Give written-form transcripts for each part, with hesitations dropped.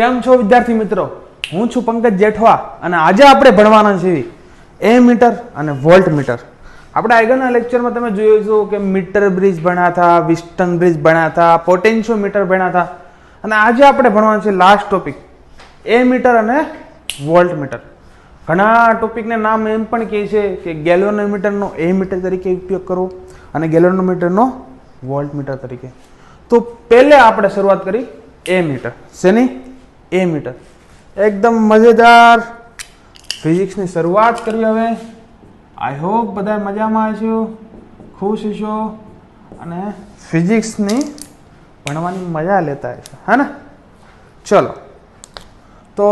કેમ છો વિદ્યાર્થી મિત્રો? હું છું પંકજ જેઠવા અને આજે આપણે ભણવાના છીએ એમીટર અને વોલ્ટમીટર. આપણે આગળના લેક્ચરમાં તમે જોયું છો કે મીટર બ્રિજ ભણ્યા હતા, વિસ્ટન બ્રિજ ભણ્યા હતા, પોટેન્શિયોમીટર ભણ્યા હતા અને આજે આપણે ભણવાનું છે લાસ્ટ ટોપિક એમીટર અને વોલ્ટમીટર. ઘણા ટોપિકને નામ એમ પણ કહે છે કે ગેલ્વેનોમીટરનો એમીટર તરીકે ઉપયોગ કરવો અને ગેલ્વેનોમીટરનો વોલ્ટમીટર તરીકે. તો પહેલે આપણે શરૂઆત કરી એમીટર. શેની? એમીટર. એકદમ મજેદાર ફિઝિક્સની શરૂઆત કરી. હવે આઈ હોપ બધા મજામાં હશો, ખુશ હશો અને ફિઝિક્સની ભણવાની મજા લેતા હશો, હા ને? ચલો, તો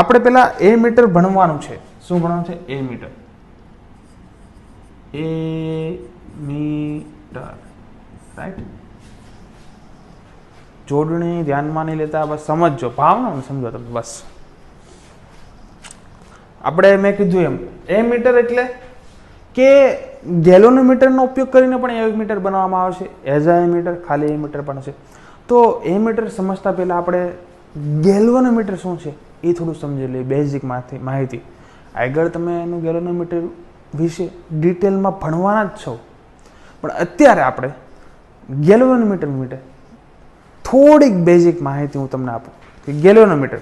આપણે પહેલા એમીટર ભણવાનું છે. શું ભણવાનું છે? એમીટર. Ammeter, right? જોડણી ધ્યાનમાં નહીં લેતા, બસ સમજો, ભાવના સમજો તમે બસ. આપણે મેં કીધું એમ એમીટર એટલે કે ગેલ્વેનોમીટરનો ઉપયોગ કરીને પણ એમીટર બનાવવામાં આવે છે. એઝ અ એમીટર, ખાલી એમીટર પણ છે. તો એમીટર સમજતા પહેલા આપણે ગેલ્વેનોમીટર શું છે એ થોડું સમજી લઈએ, બેઝિક માહિતી. આગળ તમે એનું ગેલ્વેનોમીટર વિશે ડિટેલમાં ભણવાના જ છો, પણ અત્યારે આપણે ગેલ્વેનોમીટર થોડીક બેઝિક માહિતી હું તમને આપું કે ગેલ્વેનોમીટર.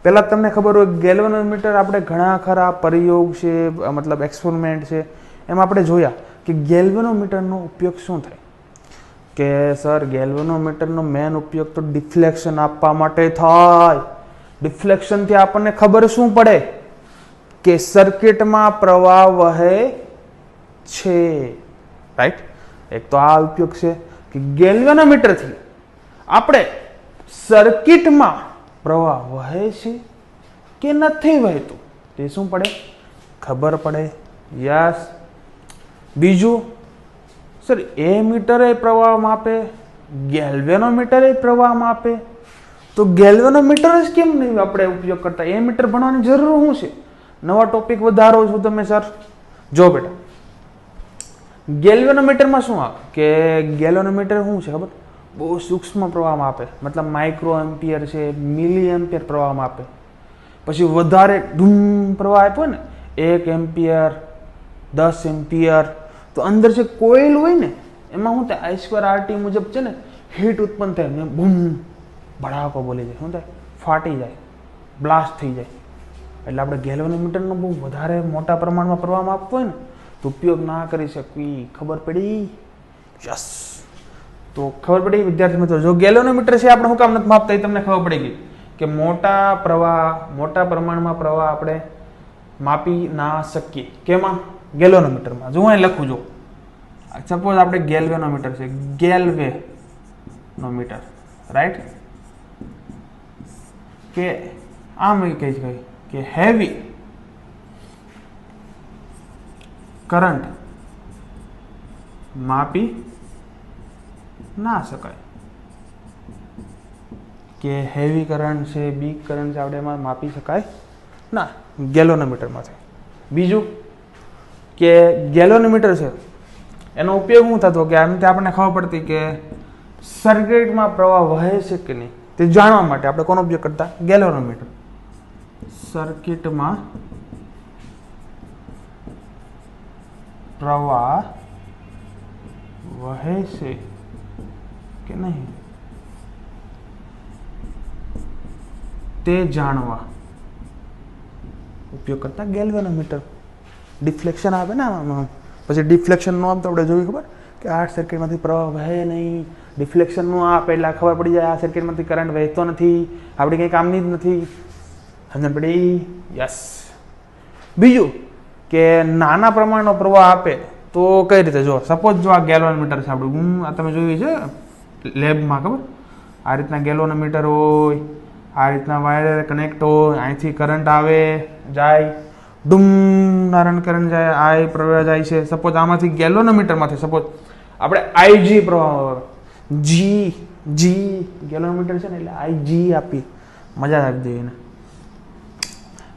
પહેલાં તમને ખબર હોય ગેલ્વેનોમીટર આપણે ઘણા ખરા પ્રયોગ છે, મતલબ એક્સપેરિમેન્ટ છે, એમાં આપણે જોયા કે ગેલ્વેનોમીટરનો ઉપયોગ શું થાય. કે સર ગેલ્વેનોમીટરનો મેન ઉપયોગ તો ડિફ્લેક્શન આપવા માટે થાય. ડિફ્લેક્શનથી આપણને ખબર શું પડે કે સર્કિટમાં પ્રવાહ વહે છે, રાઈટ? એક તો આ ઉપયોગ છે કે ગેલ્વેનોમીટરથી આપણે સર્કિટમાં પ્રવાહ વહે છે કે નથી વહેતું તે શું પડે? ખબર પડે. યસ. બીજું, સર એમીટરે પ્રવાહ માપે, ગેલ્વેનોમીટરે પ્રવાહ માપે, તો ગેલ્વેનોમીટર જ કેમ નહીં આપણે ઉપયોગ કરતા? એમીટર ભણવાની જરૂર શું છે? નવા ટોપિક વધારો છો તમે સર. જો બેટા, ગેલ્વેનોમીટરમાં શું આવે કે ગેલ્વેનોમીટર શું છે ખબર? બહુ સૂક્ષ્મ પ્રવાહ માપે, મતલબ માઇક્રો એમ્પિયર છે, મિલી એમ્પિયર પ્રવાહ માપે. પછી વધારે ધૂમ પ્રવાહ આપ્યો ને, 1 એમ્પિયર, 10 એમ્પિયર, તો અંદર જે કોઇલ હોય ને એમાં શું થાય? I2RT મુજબ છે ને હીટ ઉત્પન્ન થાય ને બૂમ ભડાકો બોલી જાય. શું થાય? ફાટી જાય, બ્લાસ્ટ થઈ જાય. એટલે આપણે ગેલ્વેનોમીટરનો બહુ વધારે મોટા પ્રમાણમાં પ્રવાહ માપવો હોય ને તો ઉપયોગ ના કરી શકવી. ખબર પડી? યસ. તો ખબર પડી વિદ્યાર્થી મિત્રો? જો ગેલ્વેનોમીટર છે આપણે શું કામ નથી માપતા એ તમને ખબર પડી ગઈ કે મોટા પ્રમાણમાં પ્રવાહ આપણે માપી ના શકીએ. કેમાં? ગેલ્વેનોમીટરમાં. જો અહીં લખું, જો સપોઝ આપણે ગેલ્વેનોમીટર છે, ગેલ્વેનોમીટર, રાઈટ? કે આમ કહી શકાય કે હેવી કરંટ માપી ના શકાય. કે હેવી કરંટ છે, બીગ કરંટ છે, આપણે એમાં માપી શકાય ના ગેલ્વેનોમીટરમાંથી. બીજું કે ગેલ્વેનોમીટર છે એનો ઉપયોગ શું થતો કે આમથી આપણને ખબર પડતી કે સર્કિટમાં પ્રવાહ વહે છે કે નહીં તે જાણવા માટે આપણે કોનો ઉપયોગ કરતા? ગેલ્વેનોમીટર. સર્કિટમાં પ્રવાહ વહે છે કે નહીં તે જાણવા ઉપયોગ કરતા ગેલ્વેનોમીટર. ડિફ્લેક્શન આવે ને આમાં, પછી ડિફ્લેક્શન નો આપે તો આપણે જોયું ખબર કે આ સર્કિટમાંથી પ્રવાહ વહે નહીં, ડિફ્લેક્શન નો આપે એટલે ખબર પડી જાય આ સર્કિટમાંથી કરંટ વહેતો નથી, આપણે કંઈ કામની જ નથી. સમજણ પડી? યસ. બીજું કે નાના પ્રમાણનો પ્રવાહ આપે તો કઈ રીતે? જો સપોઝ જો આ ગેલ્વેનોમીટર છે આપણું, તમે જોયું છે લેબમાં, ખબર? આ રીતના ગેલ્વેનોમીટર હોય, આ રીતના વાયર કનેક્ટ હોય, અહીંથી કરંટ આવે જાય, ડૂમ નારણ કરંટ જાય, આઈ પ્રવાહ જાય છે. સપોઝ આમાંથી ગેલ્વેનોમીટરમાંથી સપોઝ આપણે IG પ્રવાહ, જી ગેલ્વેનોમીટર છે ને એટલે IG આપી, મજા આપી દઈએ એને.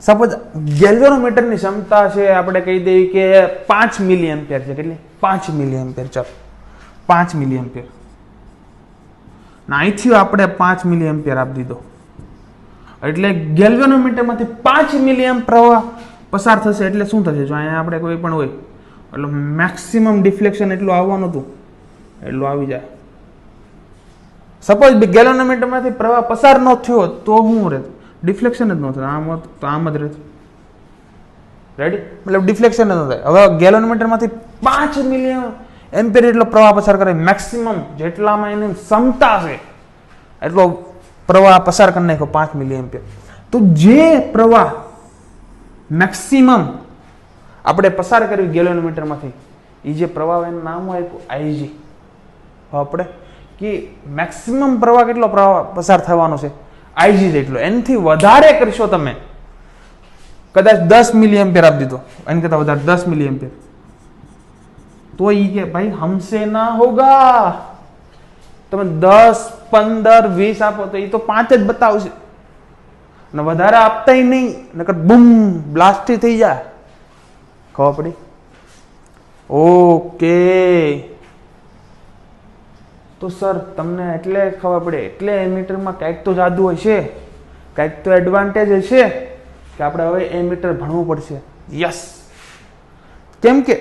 સપોઝ ગેલ્વેનોમીટરની ક્ષમતા છે આપણે કહી દઈએ કે 5 મિલી એમ્પિયર છે. કેટલી? 5 મિલી એમ્પિયર. ચાલો 5 મિલી એમ્પિયર. અહીંથી આપણે 5 મિલી એમ્પિયર આપી દીધો. એટલે ગેલ્વેનોમીટરમાંથી 5 મિલિએમ્પ પ્રવાહ પસાર થશે એટલે શું થશે? જો અહીંયા આપણે કોઈ પણ હોય એટલે મેક્સિમમ ડિફ્લેક્શન એટલું આવવાનું હતું એટલું આવી જાય. સપોઝ ગેલ્વેનોમીટરમાંથી પ્રવાહ પસાર ન થયો તો શું રહે? ડિફ્લેક્શન જ ન થાય. આમ તો આમ જ રહે. રેડી? મતલબ ડિફ્લેક્શન જ ન થાય. હવે ગેલ્વેનોમીટરમાંથી 5 મિલિયન એમ્પિયર એટલો પ્રવાહ પસાર કરે, મેક્સિમમ જેટલામાં એની ક્ષમતા છે એટલો પ્રવાહ પસાર કરી નાખ્યો 5 મિલી એમ્પિયર. તો જે પ્રવાહ મેક્સિમમ આપણે પસાર કર્યું ગેલ્વેનોમીટરમાંથી એ જે પ્રવાહ એનું નામ આપ્યું આઈજી. આપણે કે મેક્સિમમ પ્રવાહ કેટલો પ્રવાહ પસાર થવાનો છે? આઈજી જેટલો. એનાથી વધારે કરશો તમે, કદાચ 10 મિલી એમ્પિયર આપી દીધો, એની કરતા વધારે 10 મિલી એમ્પિયર, તો એ કે ભાઈ હમસે ના હોગા. તમે 10, 15, 20 આપો તો એ તો 5 જ બતાવશે ને વધારે આપતા નહીં, નકર બૂમ બ્લાસ્ટ થઈ જાય. ખબર પડી? ઓકે. તો સર તમને એટલે ખબર પડે, એટલે એમીટરમાં કંઈક તો જાદુ હશે, કંઈક તો એડવાન્ટેજ હશે કે આપણે હવે એમીટર ભણવું પડશે. યસ. કેમ કે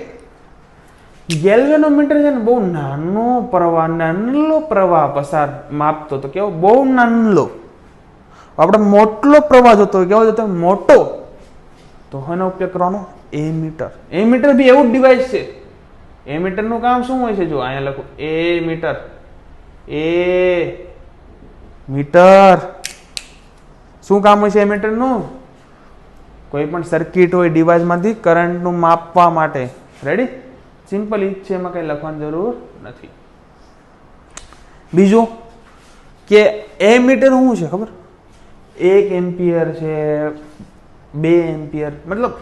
ગેલ્વેનોમીટર છે ને બહુ નાનો પ્રવાહ પસાર માપતો તો કેવો બહુ નાનો. આપણે મોટલો પ્રવાહ જોતો હોય, કેવો જોતો હોય? મોટો. તો એનો ઉપયોગ કરવાનો એમીટર. એમીટર બી એવું ડિવાઇસ છે. એમીટરનું કામ શું હોય છે? જો અહીંયા લખું એમીટર. મીટર શું કામ હોય છે એમીટરનું? કોઈ પણ સર્કિટ હોય ડિવાઇસમાંથી કરંટનું માપવા માટે. રેડી? સિમ્પલ ઈ છે, એમાં કંઈ લખવાની જરૂર નથી. બીજું કે એમીટર શું છે ખબર? 1 એમ્પિયર છે, 2 એમ્પિયર, મતલબ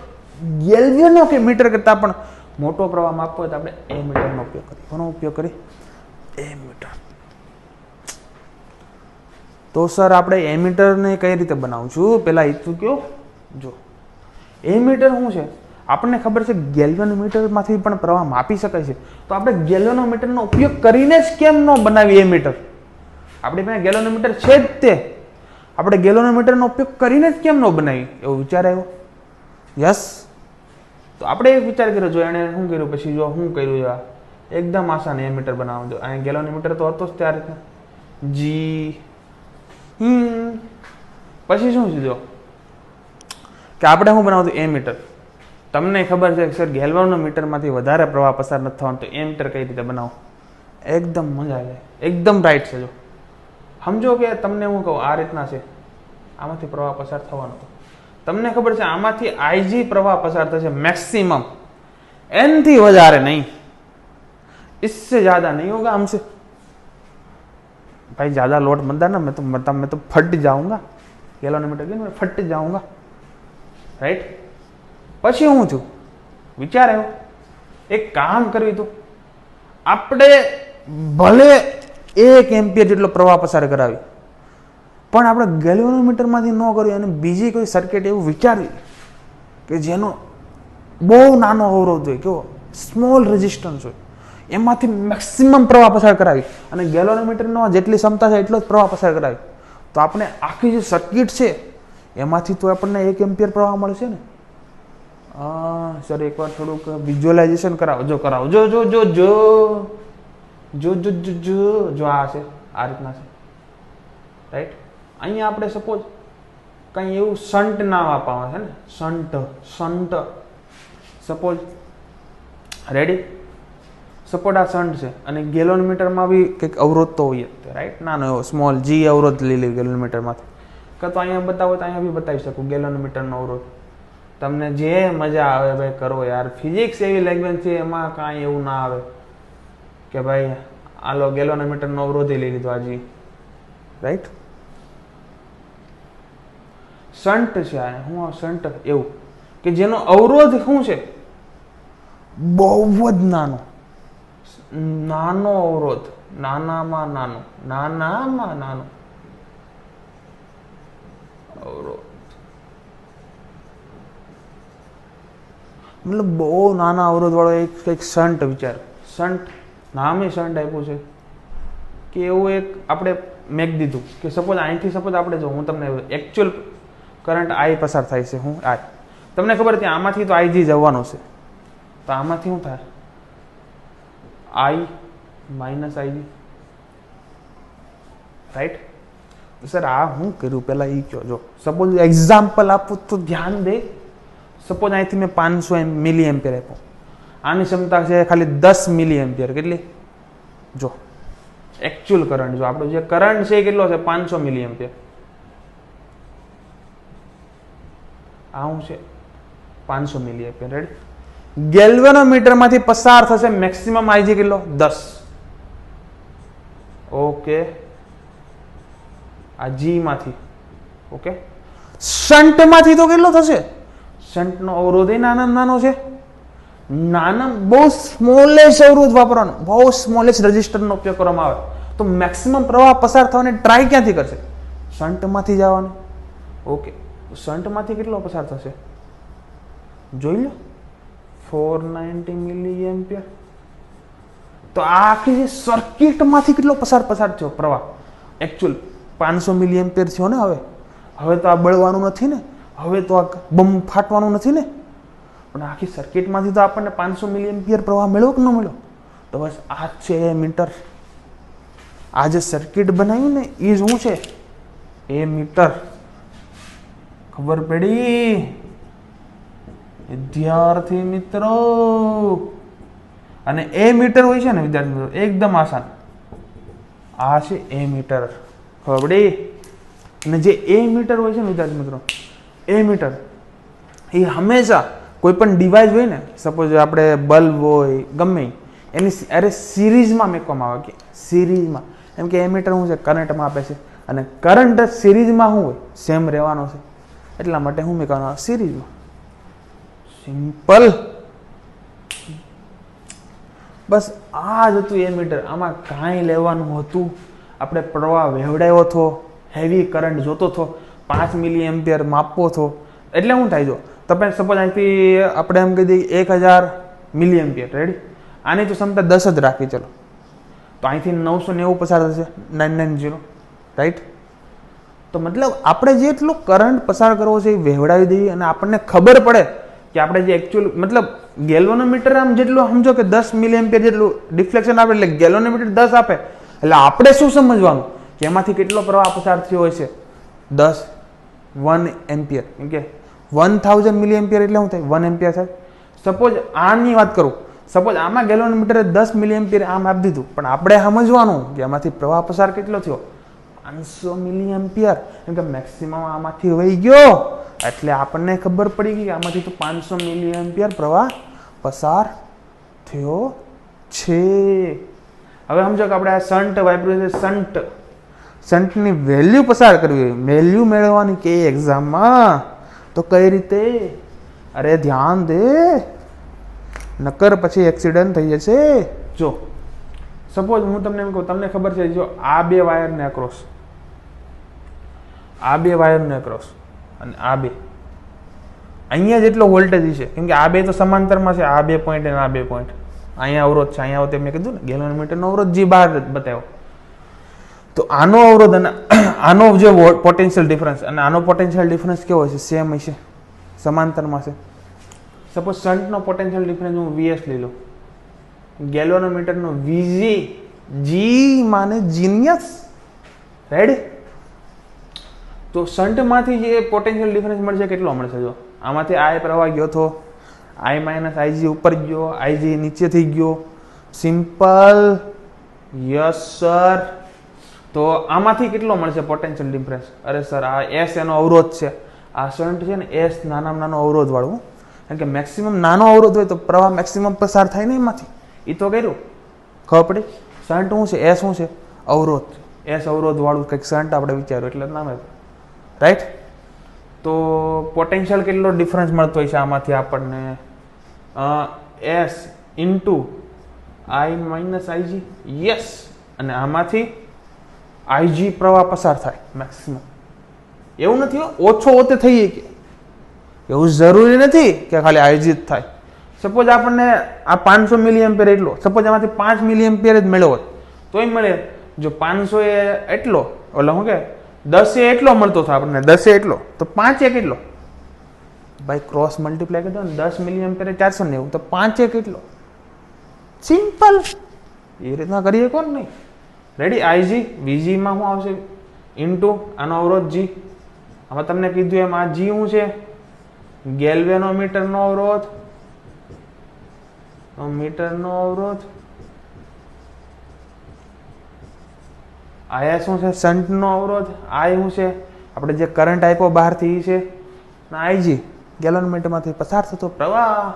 ગેલ્વેનોમીટર કરતા પણ મોટો પ્રવાહ માપવો હોય તો આપણે એમીટરનો ઉપયોગ કરીએ. કોનો ઉપયોગ કરીએ? એમીટર. તો સર આપણે એમીટરને કઈ રીતે બનાવશું? પહેલા એ તો કયો. જો એમીટર શું છે? આપણને ખબર છે ગેલ્વેનોમીટરમાંથી પણ પ્રવાહ માપી શકાય છે. તો આપણે ગેલ્વેનોમીટરનો ઉપયોગ કરીને જ કેમ ન બનાવીએ એમીટર? આપણી પાસે ગેલ્વેનોમીટર છે જ તે, આપણે ગેલ્વેનોમીટરનો ઉપયોગ કરીને જ કેમ ન બનાવી? એવો વિચાર આવ્યો. યસ. તો આપણે એક વિચાર કર્યો. જો એણે શું કર્યું પછી જો શું કર્યું? એકદમ આસાન એમીટર બનાવવાનું. જો અહીંયા ગેલ્વેનોમીટર તો હતો જ ત્યારે જી. પછી શું છે? જો કે આપણે શું બનાવતું? એમીટર. તમને ખબર છે કે સર ગેલ્વેનોમીટરમાંથી વધારે પ્રવાહ પસાર નથી થવાનો, તો એમીટર કઈ રીતે બનાવો? એકદમ મજા આવે, એકદમ રાઈટ છે. જો સમજો કે તમને હું કહું આ રીતના છે, આમાંથી પ્રવાહ પસાર થવાનો હતો. તમને ખબર છે આમાંથી આઈજી પ્રવાહ પસાર થશે મેક્સિમમ, એનથી વધારે નહીં, इससे ज्यादा नहीं होगा हमसे. भाई ज्यादा लोड मत देना, मैं तो फट जाऊंगा. गैल्वेनोमीटर के मैं फट जाऊंगा. राइट? પછી હું છું વિચાર આવ્યો, એક કામ કર્યું હતું આપણે, ભલે 1 એમ્પિયર જેટલો પ્રવાહ પસાર કરાવી, પણ આપણે ગેલ્વેનોમીટરમાંથી ન કર્યું અને બીજી કોઈ સર્કિટ એવું વિચારી કે જેનો બહુ નાનો અવરોધ હોય, કેવો સ્મોલ રેઝિસ્ટન્સ હોય, એમાંથી મેક્સિમમ પ્રવાહ પસાર કરાવી અને ગેલ્વેનોમીટરનો જેટલી ક્ષમતા છે એટલો જ પ્રવાહ પસાર કરાવી, તો આપણે આખી જે સર્કિટ છે એમાંથી તો આપણને 1 એમ્પિયર પ્રવાહ મળશે ને. સર એકવાર થોડુંક વિઝ્યુઅલાઇઝેશન કરાવો. જો કરાવો. જો જો જો જો જો જો જો જો જો આ છે, આ રીતના છે. રાઈટ? અહીંયા આપણે સપોઝ કંઈ એવું શન્ટ નામ આપવામાં છે ને, શન્ટ સપોઝ. રેડી? સપોઝ આ શન્ટ છે અને ગેલ્વેનોમીટરમાં બી કંઈક અવરોધ તો હોય જ, રાઈટ? નાનો એવો સ્મોલ જી અવરોધ લઈ લે ગેલ્વેનોમીટરમાંથી. કાં તો અહીંયા બતાવો તો અહીંયા બી બતાવી શકું ગેલ્વેનોમીટરનો અવરોધ. તમને જે મજા આવે ભાઈ કરો યાર. ફિઝિક્સ એવી લેંગ્વેજ છે એમાં કાંઈ એવું ના આવે કે ભાઈ આ લો ગેલ્વેનોમીટરનો અવરોધ લઈ લીધો આજે. રાઈટ? શન્ટ છે આ. હું શન્ટ એવું કે જેનો અવરોધ શું છે? બહુ જ નાનો અવરોધ, નાનામાં નાનો અવરોધ, મતલબ બહુ નાના અવરોધ વાળો એક શન્ટ વિચાર. શન્ટ નામે શન્ટ આપ્યું છે કે એવું એક આપણે મેક દીધું કે સપોઝ અહીંથી સપોઝ આપણે જો હું તમને એકચ્યુઅલ કરંટ આઈ પસાર થાય છે, હું આઈ તમને ખબર હતી આમાંથી તો આઈજી જવાનો છે, તો આમાંથી શું થાય આઈ માઇનસ આઈજી, રાઈટ? સર આ હું કર્યું પહેલા એ કહો. જો સપોઝ એક્ઝામ્પલ આપું તો ધ્યાન દે. સપોઝ અહીંથી મેં 500 મિલી એમ્પિયર આપ્યો, આની ક્ષમતા છે ખાલી 10 મિલી એમ્પિયર. કેટલી? જો એકચ્યુઅલ કરંટ, જો આપણો જે કરંટ છે એ કેટલો છે 500 મિલી એમ્પિયર. આ શું છે 500 મિલી એમ્પિયર. રેડી? ગેલ્વેનોમીટર માંથી પસાર થશે મેક્સિમમ આઈજી કેટલો 10. ઓકે, આ જી માંથી. ઓકે, શન્ટ માંથી તો કેટલો થશે? શન્ટ નો અવરોધ એ નાનો છે. નાના બહુ સ્મોલેસ્ટ અવરોધ વાપરવાનો, બહુ સ્મોલેસ્ટ રેઝિસ્ટરનો ઉપયોગ કરવામાં આવે તો મેક્સિમમ પ્રવાહ પસાર થવાની ટ્રાય ક્યાંથી કરશે? શન્ટ માંથી જવાનું. ઓકે, શન્ટ માંથી કેટલો પસાર થશે જોઈ લો, 490 મિલી એમ્પિયર. તો આ આખી જે સર્કિટ માંથી કેટલો પસાર થયો પ્રવાહ? એકચ્યુઅલ 500 મિલી એમ્પિયર થયો ને. હવે તો આ બળવાનું નથી ને, હવે તો આ બમ ફાટવાનું નથી ને, પણ આખી સર્કિટમાંથી તો આપણને 500 મિલી એમ્પિયર પ્રવાહ મળ્યો કે ન મળ્યો? તો બસ આ છે એ મીટર. આ જે સર્કિટ બનાવ્યું ને એ શું છે? એ મીટર. ખબર પડી વિદ્યાર્થી મિત્રો? અને એ મીટર હોય છે ને વિદ્યાર્થી મિત્રો, એકદમ આસાન. આ છે એ મીટર. ખબર પડી? અને જે એ મીટર હોય છે ને વિદ્યાર્થી મિત્રો, એ મીટર એ હંમેશા કોઈ પણ ડિવાઇસ હોય ને, સપોઝ આપણે બલ્બ હોય ગમે એની અરે સિરીઝમાં મૂકવામાં આવે. કે સિરીઝમાં એમ કે એમીટર શું છે કરંટમાં આપે છે, અને કરંટ સિરીઝમાં શું હોય સેમ રહેવાનો છે, એટલા માટે હું મૂકવાનો સિરીઝમાં. સિમ્પલ. બસ આ જ હતું એમીટર. આમાં કાંઈ લેવાનું હતું? આપણે પ્રવાહ વહેવડાયો હતો, હેવી કરંટ જોતો હતો, 5 મિલી એમ્પિયર માપવો હતો. એટલે શું થાય? જો તમે સપોઝ અહીંથી આપણે એમ કહી દઈએ 1000 મિલી એમ્પિયર. રેડી? આની તો ક્ષમતા 10 જ રાખી. ચલો, તો અહીંથી 990 પસાર થશે, 990. રાઈટ? તો મતલબ આપણે જેટલો કરંટ પસાર કરવો છે એ વહેવડાવી દઈએ, અને આપણને ખબર પડે કે આપણે જે એકચ્યુઅલ મતલબ ગેલ્વેનોમીટર આમ જેટલું સમજો કે 10 મિલી એમ્પિયર જેટલું ડિફ્લેક્શન આપે, એટલે ગેલ્વેનોમીટર 10 આપે, એટલે આપણે શું સમજવાનું કે એમાંથી કેટલો પ્રવાહ પસાર થયો હોય છે? 1 એમ્પિયર. કેમ કે 1000 મિલી એમ્પિયર એટલે શું થાય? 1 એમ્પિયર થાય. સપોઝ આની વાત કરું, સપોઝ આમાં ગેલ્વેનોમીટરે 10 મિલી એમ્પિયર આમ આપી દીધું, પણ આપણે સમજવાનું કે આમાંથી પ્રવાહ પસાર કેટલો થયો? 500 મિલી એમ્પિયર. કેમ કે મેક્સિમમ આમાંથી વહી ગયો, એટલે આપણને ખબર પડી ગઈ કે આમાંથી તો 500 મિલી એમ્પિયર પ્રવાહ પસાર થયો છે. હવે સમજો કે આપણે આ શન્ટ વાપર્યું છે. શન્ટની વેલ્યુ પસાર કરવી, વેલ્યુ મેળવવાની કે એક્ઝામમાં, તો કઈ રીતે? અરે ધ્યાન દે, નકર પછી એક્સિડન્ટ થઈ જશે. જો સપોઝ હું તમને એમ કહું, તમને ખબર છે જો આ બે વાયરને અક્રોસ, આ બે વાયરને અક્રોસ અને આ બે, અહીંયા જેટલો વોલ્ટેજ છે, કેમ કે આ બે તો સમાંતરમાં છે, આ બે પોઈન્ટ અને આ બે પોઈન્ટ. અહીંયા અવરોધ છે, અહીંયા મેં કીધું ને ગેલ્વેનોમીટરનો અવરોધ જે બહાર બતાવ્યો. તો આનો અવરોધ અને આનો જે પોટેન્શિયલ ડિફરન્સ, અને આનો પોટેન્શિયલ ડિફરન્સ કેવો છે? સેમ હશે, સમાંતરમાં છે. સપોઝ શન્ટનો પોટેન્શિયલ ડિફરન્સ હું VS લઈ લઉં, ગેલ્વેનોમીટરનો VG, જી માને જીનિયસ. રેડી? તો શન્ટમાંથી જે પોટેન્શિયલ ડિફરન્સ મળશે કેટલો મળશે? જો આમાંથી I પ્રવાહ ગયો હતો, I માઇનસ IG ઉપર ગયો, IG નીચે થઈ ગયો. સિમ્પલ. Yes sir. તો આમાંથી કેટલો મળશે પોટેન્શિયલ ડિફરન્સ? અરે સર આ S એનો અવરોધ છે, આ શન્ટ છે ને S નાનામાં નાનો અવરોધ વાળું. કારણ કે મેક્સિમમ નાનો અવરોધ હોય તો પ્રવાહ મેક્સિમમ પસાર થાય ને એમાંથી. એ તો કર્યું, ખબર પડી. શન્ટ શું છે? S શું છે? અવરોધ. S અવરોધ વાળું કંઈક શન્ટ આપણે વિચાર્યું એટલે નામ આપ્યું. રાઈટ? તો પોટેન્શિયલ કેટલો ડિફરન્સ મળતો હોય છે આમાંથી આપણને? S into I minus IG. Yes. અને આમાંથી IG પ્રવાહ પસાર થાય મેક્સિમમ. એવું નથી ઓછો હોતે થઈએ કે, એવું જરૂરી નથી કે ખાલી IG જ થાય. સપોઝ આપણને આ 500 મિલી એમ્પિયર એટલો, સપોઝ એમાંથી 5 મિલી એમ્પિયર જ મળ્યો હોત તોય મળે, જો 500 એ એટલો, ઓલો શું કે 10 એ એટલો મળતો હતો આપણને, 10 એ એટલો, તો 5 એ કેટલો ભાઈ? ક્રોસ મલ્ટીપ્લાય કરી દો ને, 10 મિલી એમ્પિયર 490, તો 5 એ કેટલો? સિમ્પલ. એ રીતના કરીએ કોણ નહીં. રેડી. આઈજી વીજીમાં શું આવશે? ઇન્ટુ આનો અવરોધ જી. આમાં તમને કીધું એમ આ જી શું છે? ગેલ્વેનોમીટરનો અવરોધ, મીટરનો અવરોધ. આયા શું છે? શંટનો અવરોધ. આ શું છે? આપણે જે કરંટ આપ્યો બહારથી એ છે. આઈજી ગેલોનમીટરમાંથી પસાર થતો પ્રવાહ.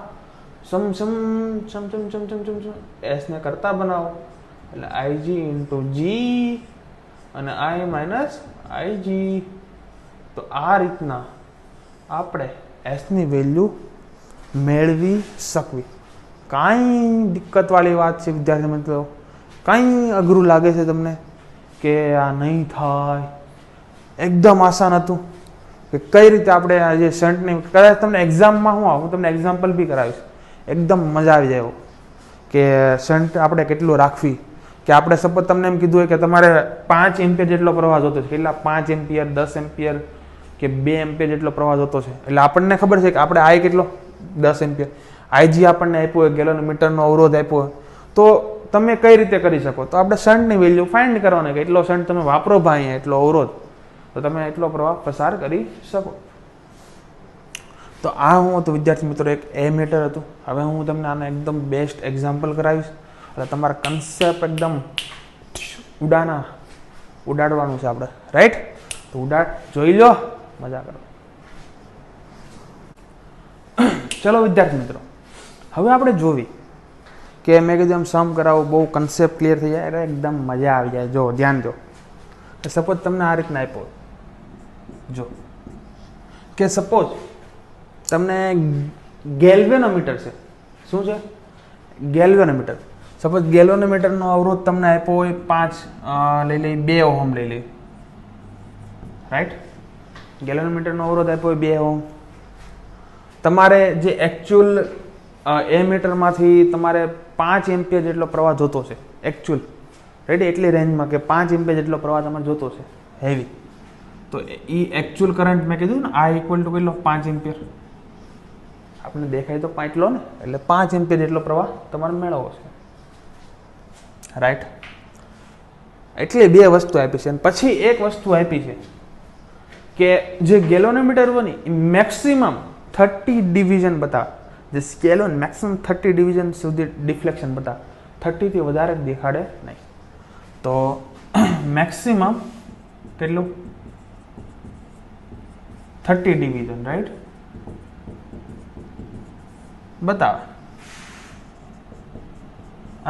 સમ સમ સમ સમ સમ સમ સમ સમ એસ ને કરતા બનાવો એટલે આઈજી ઇન્ટુ જી અને આઈ માઇનસ આઈજી. તો આ રીતના આપણે એસની વેલ્યુ મેળવી શકવી. કાંઈ દિક્કતવાળી વાત છે વિદ્યાર્થી મિત્રો? કાંઈ અઘરું લાગે છે તમને કે આ નહીં થાય? એકદમ આસાન હતું કે કઈ રીતે આપણે આ જે શંટની, કદાચ તમને એક્ઝામમાં હું તમને એક્ઝામ્પલ બી કરાવીશ, એકદમ મજા આવી જાય કે શંટ આપણે કેટલું રાખવી. કે આપણે સપોઝ તમને એમ કીધું હોય કે તમારે 5 એમ્પિયર જેટલો પ્રવાહ જોતો છે, કેટલા 5 એમ્પિયર 10 એમ્પિયર કે 2 એમ્પિયર જેટલો પ્રવાહ જોતો છે, એટલે આપણને ખબર છે કે આપણે આઈ કેટલો 10 એમ્પિયર, આઈજી આપણને આપ્યો હોય, ગેલોનમીટરનો અવરોધ આપ્યો હોય, તો તમે કઈ રીતે કરી શકો? તો આપણે શંટની વેલ્યુ ફાઇન્ડ કરવાની કે એટલો શંટ તમે વાપરો ભાઈ, એટલો અવરોધ, તો તમે એટલો પ્રવાહ પસાર કરી શકો. તો આ હું હતું વિદ્યાર્થી મિત્રો, એક એમીટર હતું. હવે હું તમને આને એકદમ બેસ્ટ એક્ઝામ્પલ કરાવીશ એટલે તમારા કન્સેપ્ટ એકદમ ઉડાડવાનું છે આપણે, રાઈટ? તો જોઈ લો, મજા કરો. ચલો વિદ્યાર્થી મિત્રો, હવે આપણે જોવી કે મેં કીધું એમ સમ કરાવું, બહુ કન્સેપ્ટ ક્લિયર થઈ જાય એટલે એકદમ મજા આવી જાય. જો ધ્યાન દો, સપોઝ તમને આ રીતના આપ્યો, જો કે સપોઝ તમને ગેલ્વેનોમીટર છે. શું છે? ગેલ્વેનોમીટર. સપોઝ ગેલ્વેનોમીટરનો અવરોધ તમને આપ્યો હોય 5 લઈ લઈ 2 ઓહમ લઈ લઈ, રાઈટ? ગેલ્વેનોમીટરનો અવરોધ આપ્યો હોય 2 ઓહમ. તમારે જે એકચ્યુઅલ એમીટરમાંથી તમારે 5 એમ્પિયર જેટલો પ્રવાહ જોતો છે એકચ્યુઅલ, રાઈટ? એટલી રેન્જમાં કે 5 એમ્પિયર જેટલો પ્રવાહ તમારે જોતો છે હેવી. તો એ એકચ્યુઅલ કરંટ મેં કીધું ને, આ ઇક્વલ ટુ કેટલો? 5 એમ્પિયર. આપણે દેખાય તો 5 લો ને, એટલે 5 એમ્પિયર જેટલો પ્રવાહ તમારે મેળવવો છે, રાઈટ? એટલે 2 વસ્તુ આપી છે. અને પછી એક વસ્તુ આપી છે કે જે ગેલોનોમીટર હોય ને એ મેક્સિમમ 30 ડિવિઝન બતાવે. જે સ્કેલ હોય ને મેક્સિમમ 30 ડિવિઝન સુધી ડિફ્લેક્શન બતાવે, 30 થી વધારે દેખાડે નહીં. તો મેક્સિમમ કેટલું? 30 ડિવિઝન, રાઈટ? બતાવે.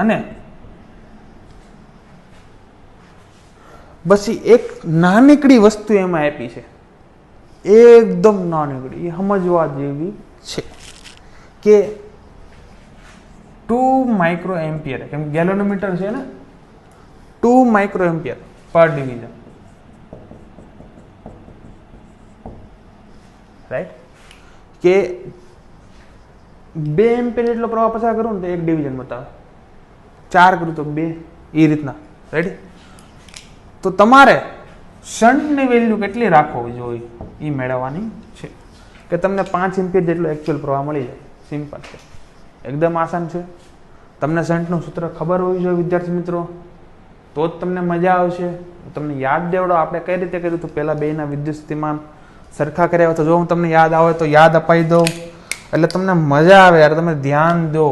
અને પછી એક નાનકડી વસ્તુ એમાં આપી છે, એકદમ નાનકડી, એ સમજવા જેવી છે કે 2 માઇક્રો એમ્પિયર, કેમ ગેલોનોમીટર છે ને, 2 માઇક્રો એમ્પિયર પર ડિવિઝન, રાઈટ? કે 2 એમ્પિયર જેટલો પ્રવાહ પસાર કરું ને તો 1 ડિવિઝન બતાવે, 4 કરું તો 2, એ રીતના, રાઈટ? તો તમારે શંટની વેલ્યુ કેટલી રાખવી જોઈએ એ મેળવવાની છે કે તમને 5 એમ્પિયર જેટલો એકચ્યુઅલ પ્રવાહ મળી જાય. સિમ્પલ છે, એકદમ આસાન છે. તમને શંટનું સૂત્ર ખબર હોવી જોઈએ વિદ્યાર્થી મિત્રો, તો જ તમને મજા આવશે. તમને યાદ દેવડો આપણે કઈ રીતે કર્યું હતું, પહેલા બેના વિદ્યુત સ્થિતિમાન સરખા કર્યા તો જો હું તમને યાદ આવે તો યાદ અપાઈ દઉં એટલે તમને મજા આવે યાર. તમે ધ્યાન દો.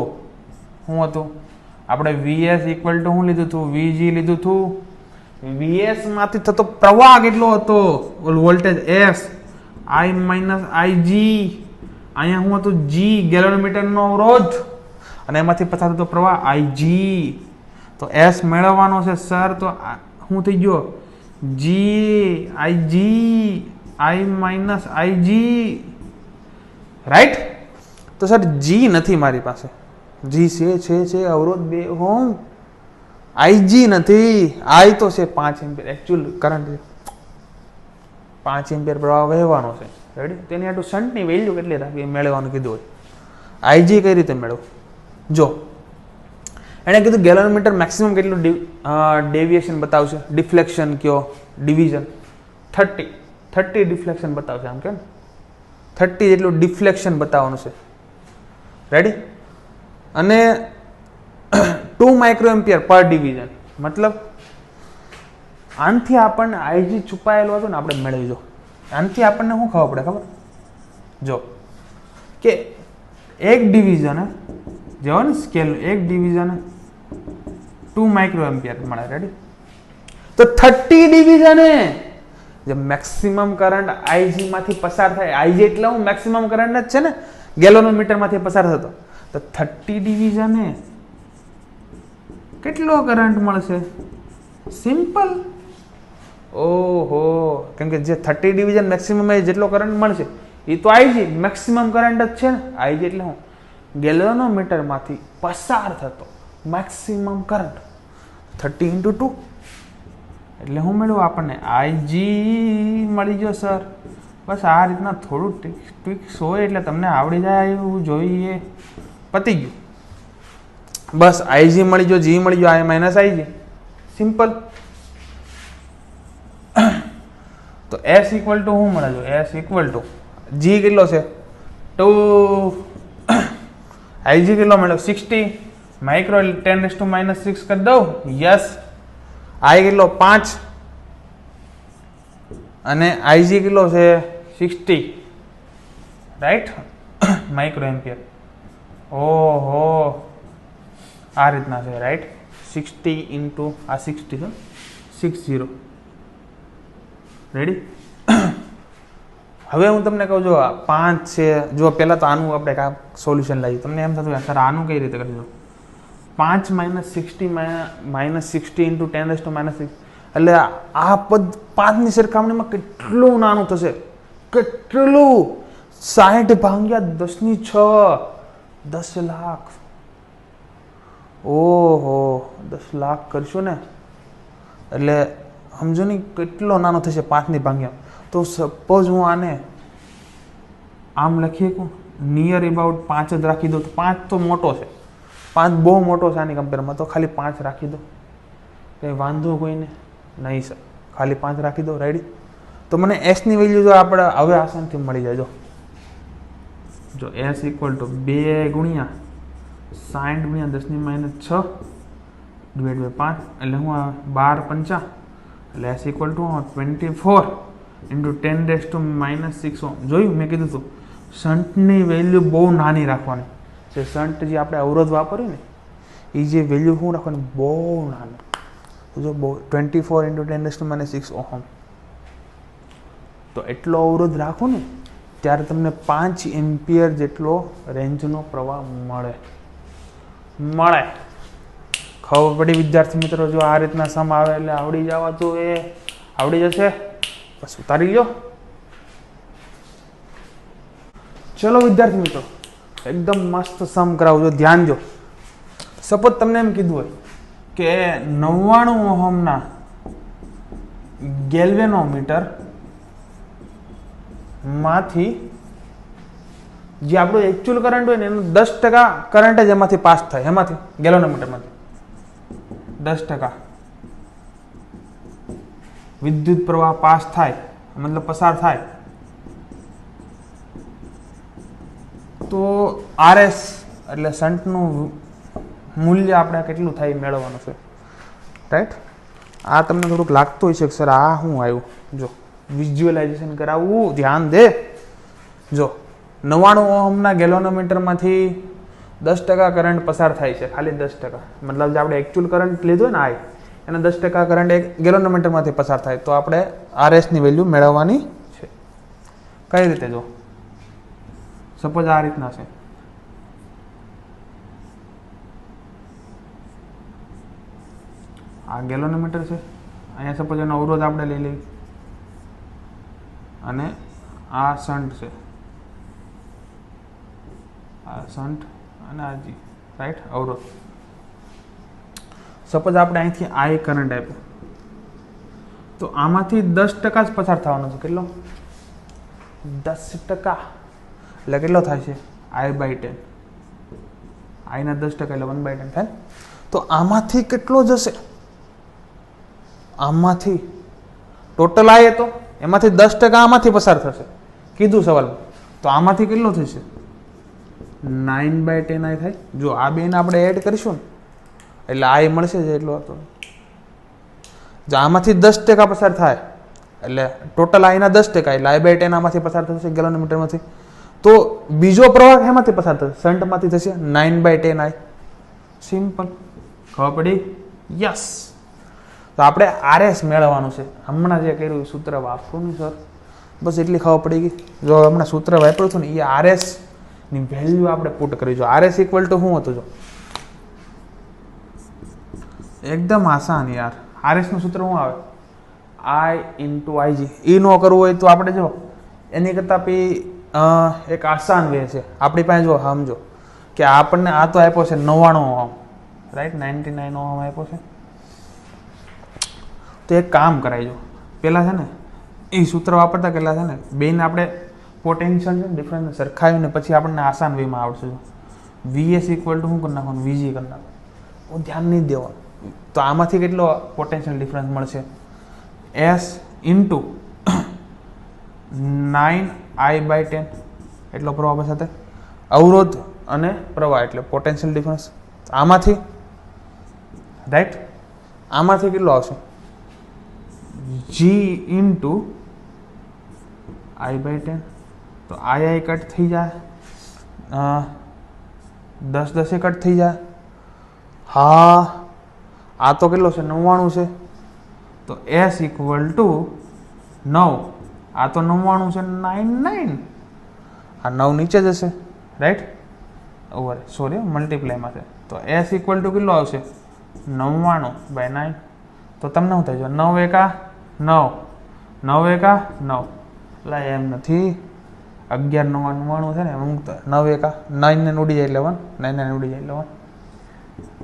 શું હતું આપણે? વીએસ ઇક્વલ ટુ શું લીધું હતું? વીજી લીધું હતું. વીએસ માંથી થતો પ્રવાહ કેટલો હતો? વોલ્ટેજ એસ, આઈ માઇનસ આઈજી. અહીંયા શું હતું? જી ગેલોનોમીટરનો અવરોધ, અને એમાંથી પસાર થતો પ્રવાહ આઈજી. તો એસ મેળવવાનો છે સર, તો શું થઈ ગયો? જી આઈજી, આઈ માઇનસ આઈજી, રાઈટ? તો સર જી નથી મારી પાસે, જી છે અવરોધ 2 ઓહમ, આઈજી નથી. આઈ તો છે 5 એમ્પિયર એકચ્યુઅલ કરંટ છે, 5 એમ્પિયર પ્રવાહ વહેવાનો છે, રેડી? તેની આટલું શંટની વેલ્યુ કેટલી રાખવી એ મેળવવાનું કીધું હોય. આઈજી કઈ રીતે મેળવવું? જો એણે કીધું ગેલોનોમીટર મેક્સિમમ કેટલું ડેવિએશન બતાવશે, ડિફ્લેક્શન કયો, ડિવિઝન 30 ડિફ્લેક્શન બતાવશે. આમ કે 30 જેટલું ડિફ્લેક્શન બતાવવાનું છે. રેડી? અને 2 માઇક્રોએમ્પિયર પર ડિવિઝન. મતલબ આનથી આપણને આઈજી છુપાયેલું હતું ને આપણે મેળવી જો. આનથી આપણને શું ખબર પડે ખબર? જો કે એક ડિવિઝન જેવો ને સ્કેલ, એક ડિવિઝન 2 માઇક્રોએમ્પિયર મળે. રેડી? તો 30 ડિવિઝન જે મેક્સિમમ કરંટ આઈજી માંથી પસાર થાય, આઈજી એટલે હું મેક્સિમમ કરંટ જ છે ને ગેલોનોમીટર માંથી પસાર થતો, તો 30 ડિવિઝન કેટલો કરંટ મળશે? સિમ્પલ. ઓહો, કેમ કે જે 30 ડિવિઝન મેક્સિમમ એ જેટલો કરંટ મળશે એ તો આઈજી મેક્સિમમ કરંટ જ છે ને. આઈજી એટલે હું ગેલોનોમીટર માંથી પસાર થતો મેક્સિમમ કરંટ 30 × 2 એટલે હું મેળવું આપણને આઈજી મળી ગયો સર. બસ આ રીતના થોડું ટ્રિક્સ હોય એટલે તમને આવડી જાય એવું જોઈએ. પતી ગયું. બસ આઈજી મળી ગયો, જી મળી ગયો, આઈ માઇનસ આઈજી. સિમ્પલ. તો એસ ઇક્વલ ટુ શું મળે? જો એસ ઇક્વલ ટુ જી કેટલો છે 2, આઈજી કેટલો મળ્યો 60 માઇક્રો 10⁻⁻6 કરી દઉં. યસ. આઈ કેટલો 5 અને આઈજી કેટલો છે 60. રાઈટ? Micro ampere. ઓહો, આ રીતના છે. રાઈટ? 60 ઇન્ટુ આ 60 છે 60. રેડી? હવે હું તમને કહું, જો 5 છે. જો પહેલાં તો આનું આપણે કાંઈક સોલ્યુશન લાવીએ. તમને એમ થતું સર આનું કઈ રીતે કરી દો? 5 - 60 -60 ઇન્ટુ 10⁻⁻6 એટલે આ પદ 5ની સરખામણીમાં કેટલું નાનું થશે? કેટલું? 60 ભાગ્યા 10⁶ 10 લાખ. ઓહો, 10 લાખ કરશું ને એટલે સમજો ને કેટલો નાનો થશે 5ની ભાગ્યા. તો સપોઝ હું આને આમ લખીએ કે નિયર એબાઉટ 5 જ રાખી દઉં તો 5 તો મોટો છે, 5 બહુ મોટો છે આની કમ્પેરમાં, તો ખાલી 5 રાખી દો. કંઈ વાંધો કોઈને નહીં સર, ખાલી 5 રાખી દો. રેડી? તો મને એસની વેલ્યુ જો આપણે હવે આસાનથી મળી જાય. જો એસ ઇક્વલ ટુ 2 ગુણ્યા 60 ગુણ્યા 10⁻⁶ ડિવાઈડ બાય 5 એટલે હું 12 × 5 એટલે એસ ઇક્વલ ટુ 24 ઇન્ટુ 10⁻⁻6. જોયું? મેં કીધું હતું શન્ટની વેલ્યુ બહુ નાની રાખવાની. જે શન્ટ જે આપણે અવરોધ વાપર્યું ને એ જે વેલ્યુ શું રાખવાની? બહુ નાની. જો બહુ 24 ઇન્ટુ 10⁻⁶ ઓહમ. તો એટલો અવરોધ રાખો ને ત્યારે તમને 5 એમ્પિયર જેટલો રેન્જનો પ્રવાહ મળે. ખબર પડી વિદ્યાર્થી મિત્રો? જો આ રીતના સમ આવે એટલે આવડી જવા તો એ આવડી જશે. બસ ઉતારી લો. ચલો વિદ્યાર્થી મિત્રો, એકદમ મસ્ત સમ કરાવજો. ધ્યાન જો. સપોઝ તમને એમ કીધું હોય કે 99 ઓહમના ગેલ્વેનોમીટર માંથી જે આપણો એકચ્યુઅલ કરંટ હોય ને એનું 10% કરંટ જ એમાંથી પાસ થાય. એમાંથી ગેલ્વેનોમીટરમાંથી 10% વિદ્યુત પ્રવાહ પાસ થાય, મતલબ પસાર થાય. તો આરએસ એટલે શન્ટનું મૂલ્ય આપણે કેટલું થાય મેળવવાનું છે. રાઈટ? આ તમને થોડુંક લાગતું હોય છે કે સર આ શું આવ્યું. જો વિઝ્યુઅલાઇઝેશન કરાવવું, ધ્યાન દે. જો 99 ઓહમના ગેલ્વેનોમીટરમાંથી 10% કરંટ પસાર થાય છે, ખાલી 10%. મતલબ જે આપણે એકચ્યુઅલ કરંટ લીધો ને આ એના 10% કરંટ એક ગેલ્વેનોમીટરમાંથી પસાર થાય. તો આપણે આરએસની વેલ્યુ મેળવવાની છે. કઈ રીતે? જો સપોઝ આ રીતના છે. આ ગેલ્વેનોમીટર છે, અહીંયા સપોઝ એનો અવરોધ આપણે લઈ લઈએ અને આ શન્ટ છે, આ શન્ટ અને આ જી. રાઈટ? અવરોધ. સપોઝ આપણે અહીંથી આઈ કરંટ આપ્યો તો આમાંથી 10% જ પસાર થવાનો છે. કેટલો? 10%. એટલે કેટલો થાય છે? I/10. આઈના 10% એટલે 1/10 થાય. તો આમાંથી કેટલો જશે? આમાંથી ટોટલ આયે તો એમાંથી 10% આમાંથી પસાર થશે કીધું સવાલમાં. તો આમાંથી કેટલો થશે? 9/10 આય થાય. જો આ બેને આપણે એડ કરીશું ને એટલે આય મળશે જ એટલો હતો. જો આમાંથી 10% પસાર થાય એટલે ટોટલ આયના 10% એટલે I/10 આમાંથી પસાર થશે ગેલોનોમીટરમાંથી. તો બીજો પ્રવાહ એમાંથી પસાર થશે? શંટમાંથી થશે 9/10 આય. સિમ્પલ. ખબર પડી? યસ. તો આપણે RS મેળવવાનું છે. હમણાં જે કર્યું સૂત્ર વાપરું નહીં સર, બસ એટલી ખબર પડી ગઈ. જો હમણાં સૂત્ર વાપર્યું હતું ને એ RS ની વેલ્યુ આપણે પુટ કરી. જો RS ઇક્વલ ટુ શું હતું? જો એકદમ આસાન યાર. RS નું સૂત્ર શું આવે? I × Ig. એ ન કરવું હોય તો આપણે જો એની કરતાં એક આસાન વે છે આપણી પાસે. જો સમજો કે આપણને આ તો આપ્યો છે 99 ઓહમ, રાઈટ? 99 ઓહમ આપ્યો છે. તો એક કામ કરાય. જો પહેલાં છે ને એ સૂત્ર વાપરતા કેટલા છે ને બેને આપણે પોટેન્શિયલ છે ડિફરન્સ સરખાવીને પછી આપણને આસાન વેમાં આવડશે. VS ઇક્વલ ટુ શું કરી નાખવાનું? VG કરી નાખવાનું. ધ્યાન નહીં દેવાનું. તો આમાંથી કેટલો પોટેન્શિયલ ડિફરન્સ મળશે? S ઇન્ટુ 9I/10 એટલો પ્રવાહ પસાર થાય. અવરોધ અને પ્રવાહ એટલે પોટેન્શિયલ ડિફરન્સ. આમાંથી રાઈટ આમાંથી કેટલો આવશે? G into I/10. તો I કટ થઈ જાય, 10 કટ થઈ જાય. હા, આ તો કેટલો છે? 99 છે. તો S ઇક્વલ ટુ 9. આ તો 99 છે, 99. આ 9 નીચે જશે, રાઈટ? ઓવર સોરી મલ્ટીપ્લાયમાં છે. તો S ઇક્વલ ટુ કેટલો આવશે? 99/9. તો તમને શું થાય? 9 એકા 9, 9 એકા 9. એટલે એમ નથી, 11 9 99 છે ને, અમુક 9 એકા 9 ને ઉડી જાય એટલે 1, 9 ને ઉડી જાય એટલે 1.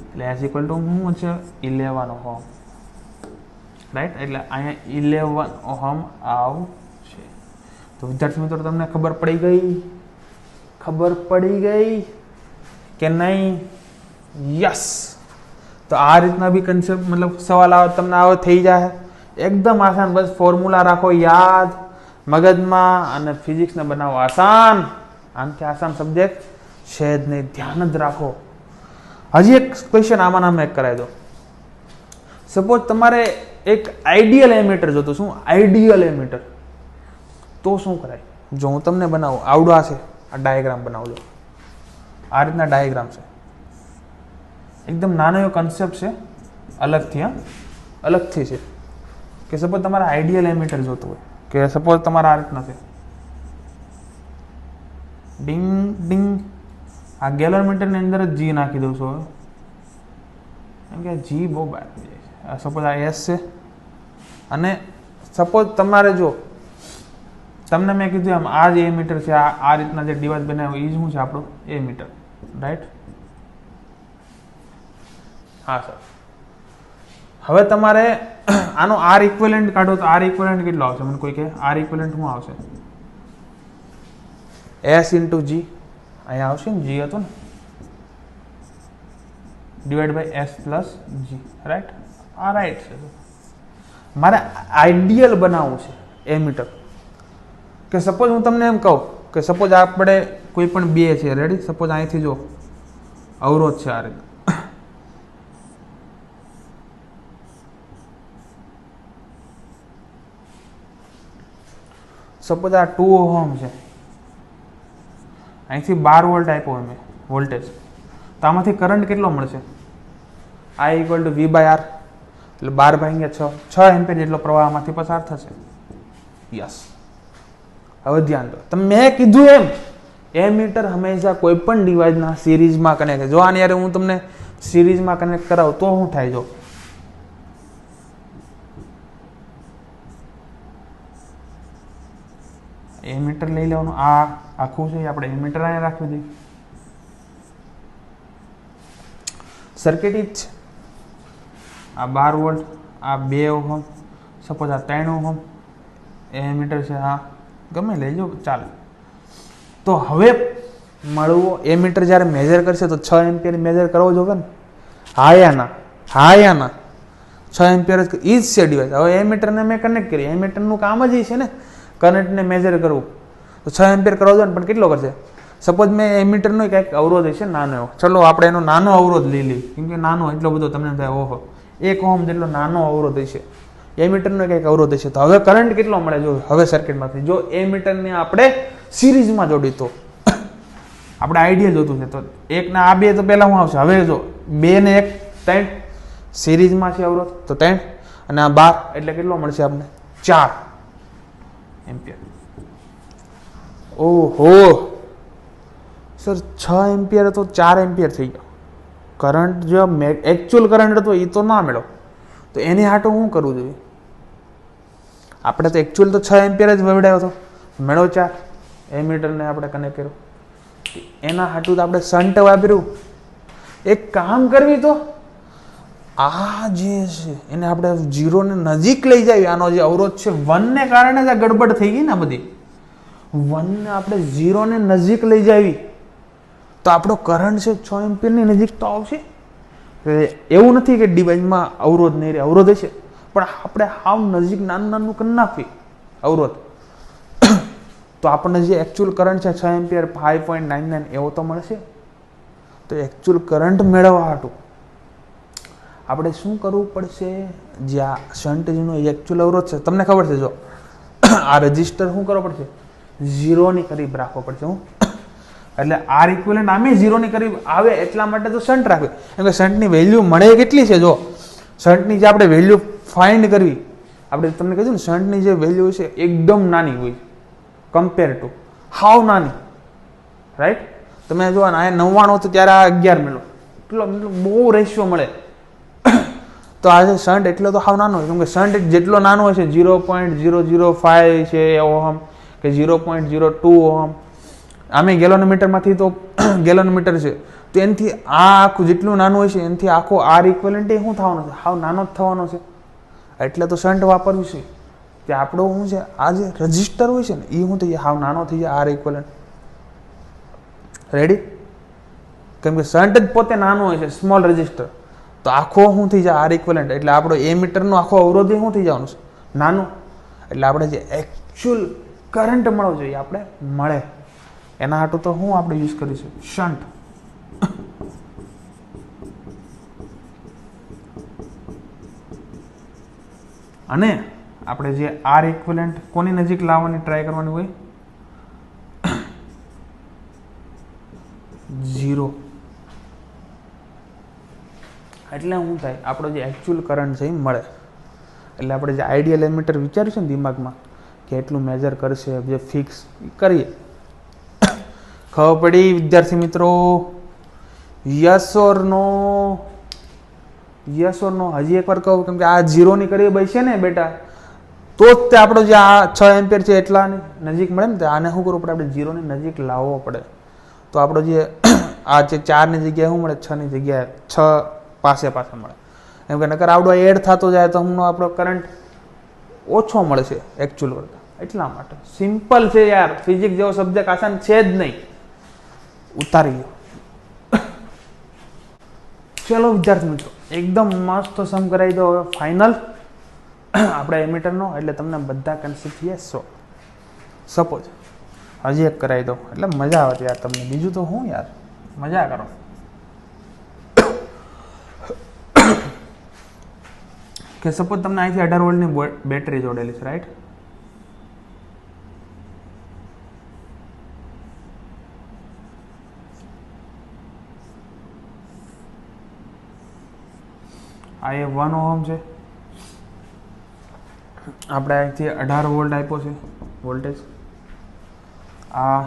એટલે S ઇક્વલ ટુ શું છે? 11 ઓહમ, રાઈટ? એટલે અહીંયા 11 ઓહમ આવશે. તો વિદ્યાર્થી મિત્રો તમને ખબર પડી ગઈ? ખબર પડી ગઈ કે નહીં? યસ. તો આ રીતના બી કન્સેપ્ટ મતલબ સવાલ આવે તમને આવો થઈ જાય એકદમ આસાન. બસ ફોર્મ્યુલા રાખો યાદ મગજમાં અને ફિઝિક્સને બનાવો આસાન. આનાથી આસાન સબ્જેક્ટ છે જ નહીં, ધ્યાન જ રાખો. હજી એક ક્વેશ્ચન આમાં નામ એક કરાવી દો. સપોઝ તમારે એક આઈડિયલ એમીટર જોતું. શું આઈડિયલ એમીટર? તો શું કરાય? જો હું તમને બનાવું, આવડો આ છે, આ ડાયાગ્રામ બનાવજો. આ રીતના ડાયાગ્રામ છે. એકદમ નાનો એવો કન્સેપ્ટ છે, અલગથી. હા, અલગથી છે કે સપોઝ તમારે આઈડિયલ એમીટર જોતું હોય કે સપોઝ તમારે આ રીતના છે, ડિંગ ડિંગ. આ ગેલોમીટરની અંદર જ G નાખી દઉં છું હવે, કેમ કે G બહુ બહાર થઈ જાય છે. સપોઝ આ S છે અને સપોઝ તમારે જો તમને મેં કીધું એમ આ જે એમીટર છે, આ રીતના જે ડિવાઇસ બનાવ્યો એ શું છે? આપણું એમીટર, રાઈટ? હા સર. હવે તમારે આનો R ઇક્વિવેલન્ટ કાઢો તો R ઇક્વિવેલન્ટ કેટલો આવશે? મને કોઈ કહે R ઇક્વિવેલન્ટ શું આવશે? S into G. અહીંયા આવશે ને, G હતું ને, divide by S plus G, right? આ રાઈટ છે. મારે આઈડિયલ બનાવવું છે એમીટર. કે સપોઝ હું તમને એમ કહું કે સપોઝ આપણે કોઈ પણ બે છે, રેડી? સપોઝ અહીંથી જો અવરોધ છે આ રીતે, સપોઝ આ 2 ઓહમ છે, અહીંથી 12 વોલ્ટ આપ્યો હોય મેં વોલ્ટેજ, તો આમાંથી કરંટ કેટલો મળશે? I ઇક્વલ ટુ V/R, એટલે 12/6 એમ્પિયર જેટલો પ્રવાહ આમાંથી પસાર થશે. યસ. હવે ધ્યાન દો, તમે મેં કીધું એમ એમીટર હંમેશા કોઈ પણ ડિવાઇસના સિરીઝમાં કનેક્ટ. જો આની યારે હું તમને સિરીઝમાં કનેક્ટ કરાવું તો શું થાય? જો એમીટર લઈ લેવાનું, આ આખું છે આપણે એમીટર અહીંયા રાખી દઈએ. સર્કિટ જ છે. આ 12 વોલ્ટ, આ 2 ઓહમ, સપોઝ આ 3 ઓહમ એમીટર છે. હા, ગમે લેજો, ચાલે. તો હવે મળવો એમીટર જ્યારે મેજર કરશે તો 6 એમ્પિયર મેજર કરવો જોવે ને. હા યા ના? હા યા ના? 6 એમ્પિયર જ ઈ જ છે ડિવાઇસ. હવે એમીટરને મેં કનેક્ટ કરી. એમીટરનું કામ જ એ છે ને કરંટને મેજર કરવું. તો 6 એમ્પિયર કરવા દો ને, પણ કેટલો કરશે? સપોઝ મેં એમીટરનો કંઈક અવરોધ છે નાનો એવો, ચલો આપણે એનો નાનો અવરોધ લઈ લઈએ, કેમ કે નાનો એટલો બધો તમને થાય ઓહો 1 ઓહમ જેટલો નાનો અવરોધ છે, એમીટરનો કંઈક અવરોધ છે. તો હવે કરંટ કેટલો મળે? જો હવે સર્કિટમાંથી જો એમીટરને આપણે સિરીઝમાં જોડી તો આપણે આઈડિયા જોતું છે. તો 1 ને આ 2 તો પહેલા શું આવશે? હવે જો 2 ને 1 3 સિરીઝમાં છે અવરોધ, તો 3 અને આ 12 એટલે કેટલો મળશે આપણે? 4 એમ્પિયર. ઓહો સર 6 એમ્પિયર તો 4 એમ્પિયર થઈ ગયો. કરંટ જો એકચ્યુઅલ કરંટ હતો એ તો ના મેળો, તો એની હાટો શું કરવું જોઈએ? આપણે તો એકચ્યુઅલ તો 6 એમ્પિયર જ વવડાયો હતો, મેળો 4 એમીટરને આપણે કનેક્ટ કર્યો. એના હાટું તો આપણે શન્ટ વાપર્યું. એક કામ કરવી તો આ જે છે એને આપણે 0 ને નજીક લઈ જાય. આનો જે અવરોધ છે 1 ને કારણે જ આ ગડબડ થઈ ગઈ ને બધી. 1 ને આપણે 0 ને નજીક લઈ જાવી તો આપણો કરંટ છે 6 એમ્પિયરની નજીક તો આવશે. એવું નથી કે ડિવાઇસમાં અવરોધ નહીં રહે, અવરોધ છે, પણ આપણે હાવ નજીક નાનું નાનું કરી નાખવી અવરોધ, તો આપણને જે એકચ્યુઅલ કરંટ છે 6 એમ્પિયર 5.99 એવો તો મળશે. તો એકચ્યુઅલ કરંટ મેળવવા હાટું આપણે શું કરવું પડશે? જે આ શન્ટનો એકચ્યુઅલ અવરોધ છે તમને ખબર છે, જો આ રજિસ્ટર શું કરવો પડશે? 0 ની કરીબ રાખવો પડશે. હું એટલે આર ઇક્વિવેલન્ટ આમે 0 ની કરીબ આવે એટલા માટે તો શન્ટ રાખવી, કેમ કે શન્ટની વેલ્યુ મળે કેટલી છે? જો શન્ટની જે આપણે વેલ્યુ ફાઇન્ડ કરવી, આપણે તમને કીધું ને શન્ટની જે વેલ્યુ છે એકદમ નાની હોય કમ્પેર ટુ હાવ નાની, રાઈટ? તમે જો આ 99 તો ત્યારે આ 11 મળ્યો, એટલો બહુ રેશિયો મળે. તો આજે શન્ટ એટલો તો હાવ નાનો હોય, કેમ કે શન્ટ જેટલો નાનો હોય છે 0.005 છે ઓહમ કે 0.02 ઓહમ. આમે ગેલોનોમીટરમાંથી તો ગેલોનોમીટર છે, તો એનાથી આ આખું જેટલું નાનું હોય છે એનાથી આખો આર ઇક્વિવેલન્ટ એ શું થવાનો છે? હાવ નાનો જ થવાનો છે. એટલે તો શન્ટ વાપરવું છે. કે આપણો શું છે આ જે રજિસ્ટર હોય છે ને એ શું થઈ જાય? હાવ નાનો થઈ જાય આર ઇક્વિવેલન્ટ. રેડી? કેમ કે શન્ટ જ પોતે નાનો હોય છે, સ્મોલ રજિસ્ટર, તો આખો શું થઈ જાય? R equivalent. એટલે આપણો એમીટરનો આખો અવરોધ શું થઈ જવાનું છે? નાનો. એટલે આપણે જે એકચ્યુઅલ કરંટ મળવો જોઈએ આપણે મળે. એના હાટું તો શું આપણે યુઝ કરીશું? શન્ટ. અને આપણે જે આર ઇક્વિવેલન્ટ કોની નજીક લાવવાની ટ્રાય કરવાની હોય? 0. એટલે શું થાય? આપણો જે એકચ્યુઅલ કરંટ છે એ મળે. એટલે આપણે જે આઈડિયલ એમીટર વિચાર્યું છે ને દિમાગમાં કે એટલું મેજર કરશે, જે ફિક્સ કરીએ. ખબર પડી વિદ્યાર્થી મિત્રો? Yes or no? Yes or no? હજી એકવાર કહું, કેમ કે આ 0 ની કરીબ છે ને બેટા, તો જ તે આપણો જે આ 6 એમ્પિયર છે એટલા નજીક મળે ને. આને શું કરવું પડે? આપણે 0 ની નજીક લાવવો પડે. તો આપણો જે આ જે 4 ની જગ્યાએ શું મળે? 6 ની જગ્યાએ 6 પાસે મળે. એમ કે નકર આવડો એડ થતો જાય તો હમણાં આપણો કરંટ ઓછો મળશે એકચ્યુઅલ કરતા. એટલા માટે સિમ્પલ છે યાર, ફિઝિક્સ જેવો સબ્જેક્ટ આસાન છે જ નહીં. ઉતારી ગયો. ચલો વિદ્યાર્થી મિત્રો, એકદમ મસ્ત સમ કરાવી દો હવે ફાઇનલ આપણે એમીટરનો. એટલે તમને બધા કન્સેપ્ટ યસ છો. સપોઝ હજી એક કરાવી દો એટલે મજા આવે યાર તમને. બીજું તો શું યાર, મજા કરો. કે સપોઝ તમને અહીંથી 18 વોલ્ટની બેટરી જોડેલી છે, રાઈટ? આ એ 1 ઓહમ છે. આપણે અહીંથી 18 વોલ્ટ આપ્યો છે વોલ્ટેજ. આ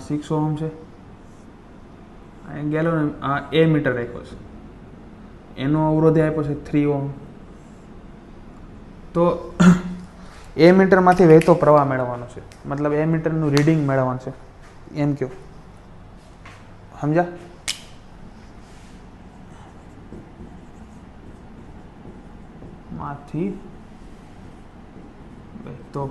6 ઓહમ છે. ગેલોન આ એ મીટર રાખ્યો છે, એનો અવરોધ આપ્યો છે 3 ઓહમ. તો એ મીટરમાંથી વહેતો પ્રવાહ મેળવવાનો છે, મતલબ એ મીટરનું રીડિંગ મેળવવાનું છે એમ કહો. સમજા? માંથી વહેતો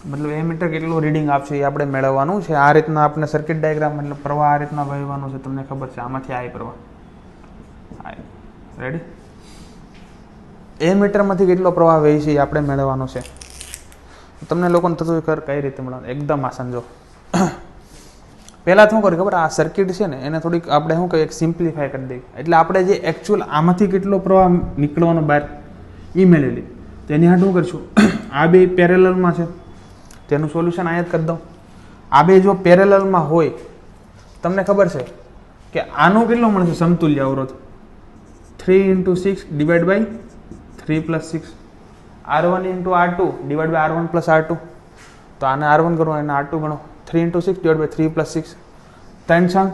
મતલબ એમીટર કેટલું રીડિંગ આપશે એ આપણે મેળવવાનું છે. આ રીતના આપણે સર્કિટ ડાયાગ્રામ મતલબ પ્રવાહ આ રીતના વહેવાનો છે, તમને ખબર છે. આમાંથી આઈ પ્રવાહ, આઈ રેડી. એમીટરમાંથી કેટલો પ્રવાહ વહે છે એ આપણે મેળવવાનો છે. તમને લોકોને થતું ખબર કઈ રીતે મળવાનું, એકદમ આસાન. જો પહેલાં શું કરીએ ખબર, આ સર્કિટ છે ને એને થોડીક આપણે શું કહીએ સિમ્પ્લિફાય કરી દઈએ, એટલે આપણે જે એકચ્યુઅલ આમાંથી કેટલો પ્રવાહ નીકળવાનો બહાર એ મેળવી લઈએ. તો એની હાટ શું કરીશું, આ બે પેરેલલમાં છે તેનું સોલ્યુશન અહીંયા જ કરી દઉં. આ બે જો પેરેલલમાં હોય, તમને ખબર છે કે આનું કેટલો મળશે સમતુલ્ય અવરોધ, 3 × 6 divide by 3 + 6, R1 × R2 divide by R1 + R2. તો આને R1 ગણો, એને R2 ગણો. 3 × 6 ડિવાઈડ બાય 3 + 6, 3 ×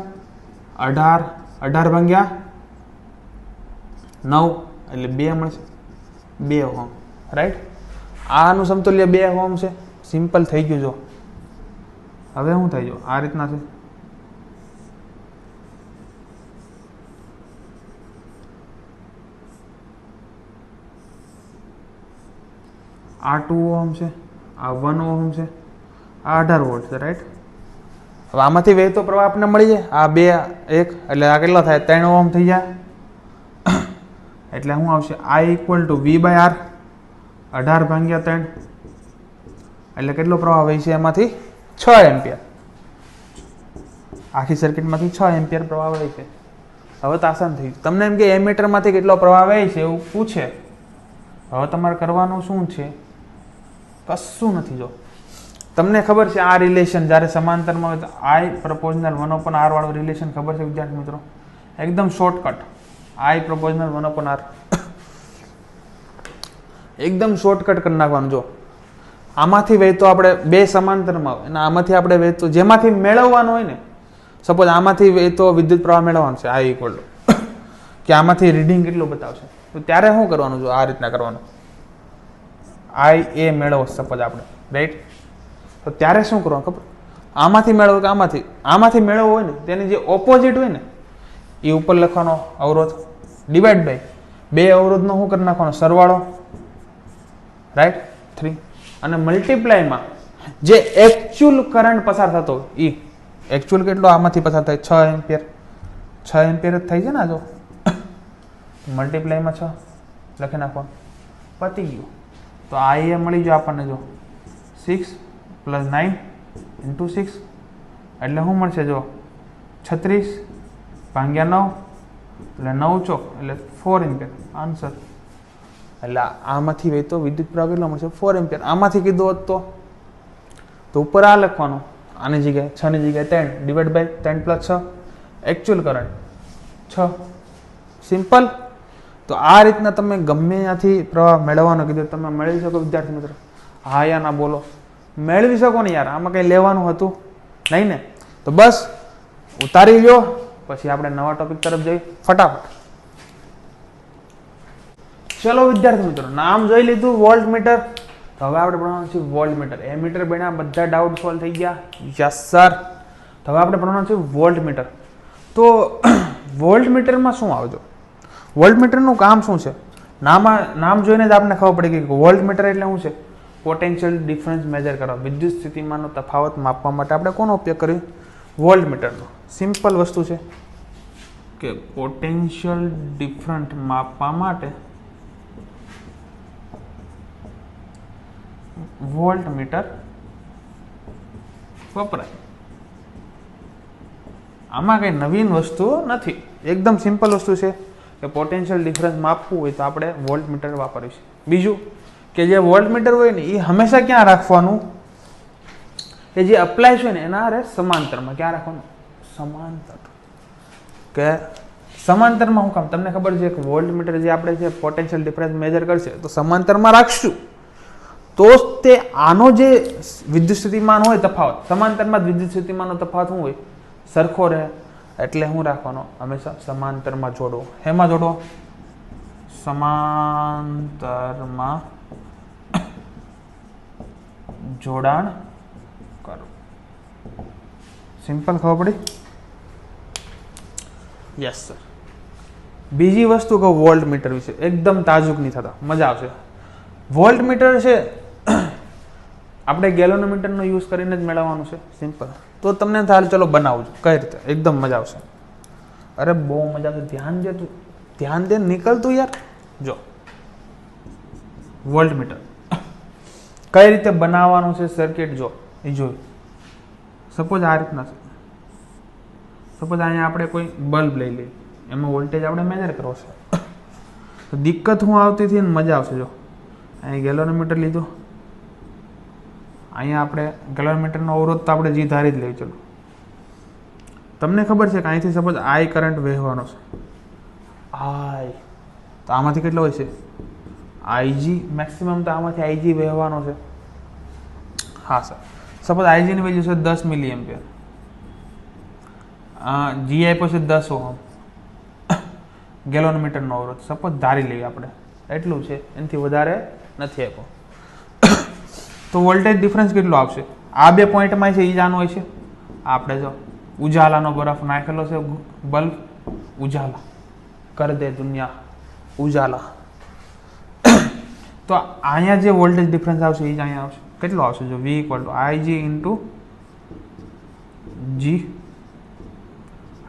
18, 18 ભાગ્યા 9 એટલે 2 મળશે, 2 ઓહમ. રાઈટ. આનું સમતુલ્ય 2 ઓહમ છે. સિમ્પલ થઈ ગયું. જો હવે શું થાય, જો આ રીતના છે. આ 2 ઓહમ છે, આ 1 ઓહમ છે, આ 18 વોલ્ટ છે. રાઈટ. હવે આમાંથી વહેતો પ્રવાહ આપણને મળી જાય, આ 2 1 એટલે આ કેટલો થાય, 3 ઓહમ થઈ જાય. એટલે શું આવશે, I = V/R, 18 ભાગ્યા 3 એટલે કેટલો પ્રવાહ વહે છે એમાંથી, 6 એમ્પિયર. આખી સર્કિટમાંથી 6 એમ્પિયર પ્રવાહ વહે છે. હવે તો આસાન થઈ ગયું. તમને એમ કે એમીટરમાંથી કેટલો પ્રવાહ વહે છે એવું પૂછે, હવે તમારે કરવાનું શું છે, કશું નથી. જો તમને ખબર છે આ રિલેશન જ્યારે સમાંતરમાં હોય તો I proportional 1/R વાળું રિલેશન ખબર છે વિદ્યાર્થી મિત્રો, એકદમ શોર્ટકટ. I proportional 1/R એકદમ શોર્ટકટ કરી નાખવાનું. જો આમાંથી વહેતો આપણે બે સમાંતરમાં હોય અને આમાંથી આપણે વહેતો જેમાંથી મેળવવાનું હોય ને, સપોઝ આમાંથી વહેતો વિદ્યુત પ્રવાહ મેળવવાનો છે, I = કે આમાંથી રીડિંગ કેટલું બતાવશે, તો ત્યારે શું કરવાનું, જો આ રીતના કરવાનું. IA મેળવો સપોઝ આપણે, રાઈટ. તો ત્યારે શું કરવાનું ખબર, આમાંથી મેળવો કે આમાંથી મેળવવો હોય ને તેની જે ઓપોઝિટ હોય ને એ ઉપર લખવાનો અવરોધ, ડિવાઈડ બાય બે અવરોધનો શું કરી નાખવાનો સરવાળો, રાઈટ, 3, અને મલ્ટીપ્લાયમાં જે એકચ્યુઅલ કરંટ પસાર થતો એ એકચ્યુઅલ કેટલો આમાંથી પસાર થાય, 6 એમ્પિયર. 6 એમ્પિયર જ થાય છે ને. જો મલ્ટીપ્લાયમાં 6 લખી નાખવાનું, પતી ગયું. તો આ એ મળી ગયો આપણને. જો 6 + 9 × 6 એટલે શું મળશે, જો 36 ભાગ્યા 9 એટલે 9 ચોક એટલે 4 એમ્પિયર આન્સર. એટલે આમાંથી વહેતો વિદ્યુત પ્રવાહ કેટલો મળશે, 4 એમ્પિયર. આમાંથી કીધું હોત તો ઉપર આ લખવાનું, આની જગ્યાએ 6 ની જગ્યાએ 3 divide by 3 + 6 actual current 6. Simple. તો આ રીતના તમે ગમે ત્યાંથી પ્રવાહ મેળવવાનો કીધું તમે મેળવી શકો વિદ્યાર્થી મિત્રો. હા યા ના બોલો, મેળવી શકો ને યાર, આમાં કંઈ લેવાનું હતું નહીં ને. તો બસ ઉતારી લ્યો, પછી આપણે નવા ટોપિક તરફ જઈએ ફટાફટ. ચલો વિદ્યાર્થી મિત્રો, નામ જોઈ લીધું વોલ્ટ મીટર. તો હવે આપણે ભણવાનું છે વોલ્ટ મીટર. એમીટર બન્યા, બધા ડાઉટ સોલ્વ થઈ ગયા. Yes sir. તો હવે આપણે ભણવાનું છે વોલ્ટ મીટર. તો વોલ્ટ મીટરમાં શું આવજો, વોલ્ટ મીટરનું કામ શું છે, નામ જોઈને જ આપણને ખબર પડી કે વોલ્ટ મીટર એટલે શું છે, પોટેન્શિયલ ડિફરન્સ મેજર કરવા, વિદ્યુત સ્થિતિમાનનો તફાવત માપવા માટે આપણે કોનો ઉપયોગ કરીએ, વોલ્ટ મીટરનો. સિમ્પલ વસ્તુ છે કે પોટેન્શિયલ ડિફરન્ટ માપવા માટે વોલ્ટ મીટર વપરાય. આમાં કઈ નવીન વસ્તુ નથી, એકદમ સિમ્પલ વસ્તુ છે કે પોટેન્શિયલ ડિફરન્સ માપવું હોય તો આપણે વોલ્ટ મીટર વાપરીશું. બીજું કે જે વોલ્ટ મીટર હોય ને એ હંમેશા ક્યાં રાખવાનું, કે જે અપ્લાય છે ને એના હારે સમાંતરમાં. ક્યાં રાખવાનું, સમાંતર. કે સમાંતરમાં શું કામ, તમને ખબર છે કે વોલ્ટ મીટર જે આપણે છે પોટેન્શિયલ ડિફરન્સ મેજર કરશે તો સમાંતરમાં રાખશું તો તે આનો જે વિદ્યુત સ્થિતિમાન હોય તફાવત, સમાંતરમાં જ વિદ્યુત સ્થિતિમાનનો તફાવત શું હોય, સરખો રહે. એટલે શું રાખવાનો, હંમેશા સમાંતરમાં જોડો. હેમાં જોડો, સમાંતરમાં જોડાણ કરો. સિમ્પલ, ખબર પડી? Yes sir. બીજી વસ્તુ કહું વોલ્ટ મીટર વિશે, એકદમ તાજુક નહીં થતા, મજા આવશે. વોલ્ટ મીટર છે આપણે ગેલોનોમીટરનો યુઝ કરીને જ મેળવવાનું છે, સિમ્પલ. તો તમને થાય ચલો બનાવજો કઈ રીતે, એકદમ મજા આવશે. અરે બહુ મજા આવશે, ધ્યાન દે તું, ધ્યાન દે, નીકળતું યાર. જો વોલ્ટમીટર કઈ રીતે બનાવવાનું છે સર્કિટ, જો એ જોયું. સપોઝ આ રીતના છે. સપોઝ અહીંયા આપણે કોઈ બલ્બ લઈ લઈએ, એમાં વોલ્ટેજ આપણે મેજર કરવો છે. તો દિક્કત શું આવતી હતી ને મજા આવશે. જો અહીં ગેલોનોમીટર લીધો, અહીંયા આપણે ગેલોનોમીટરનો અવરોધ તો આપણે જી ધારી જ લેવી. ચલો તમને ખબર છે કે અહીંથી સપોઝ આઈ કરંટ વહેવાનો છે, આઈ, તો આમાંથી કેટલો હોય છે આઈજી મેક્સિમમ, તો આમાંથી આઈજી વહેવાનો છે. હા સર, સપોઝ આઈજીની વેલ્યુ છે 10 મિલી એમ્પિયર, જી આપ્યો છે 10 ઓહમ, ગેલોનોમીટરનો અવરોધ સપોઝ ધારી લઈએ આપણે એટલું છે, એનાથી વધારે નથી આપ્યો. તો વોલ્ટેજ ડિફરન્સ કેટલો આવશે? આ બે પોઈન્ટમાં છે એ જ આનો હોય છે. આપણે જો ઉજાલાનો બરફ નાખેલો છે, બલ્બ ઉજાલા કર દે દુનિયા ઉજાલા. તો અહીંયા જે વોલ્ટેજ ડિફરન્સ આવશે એ જ અહીંયા આવશે. કેટલો આવશે? જો V = IG into G.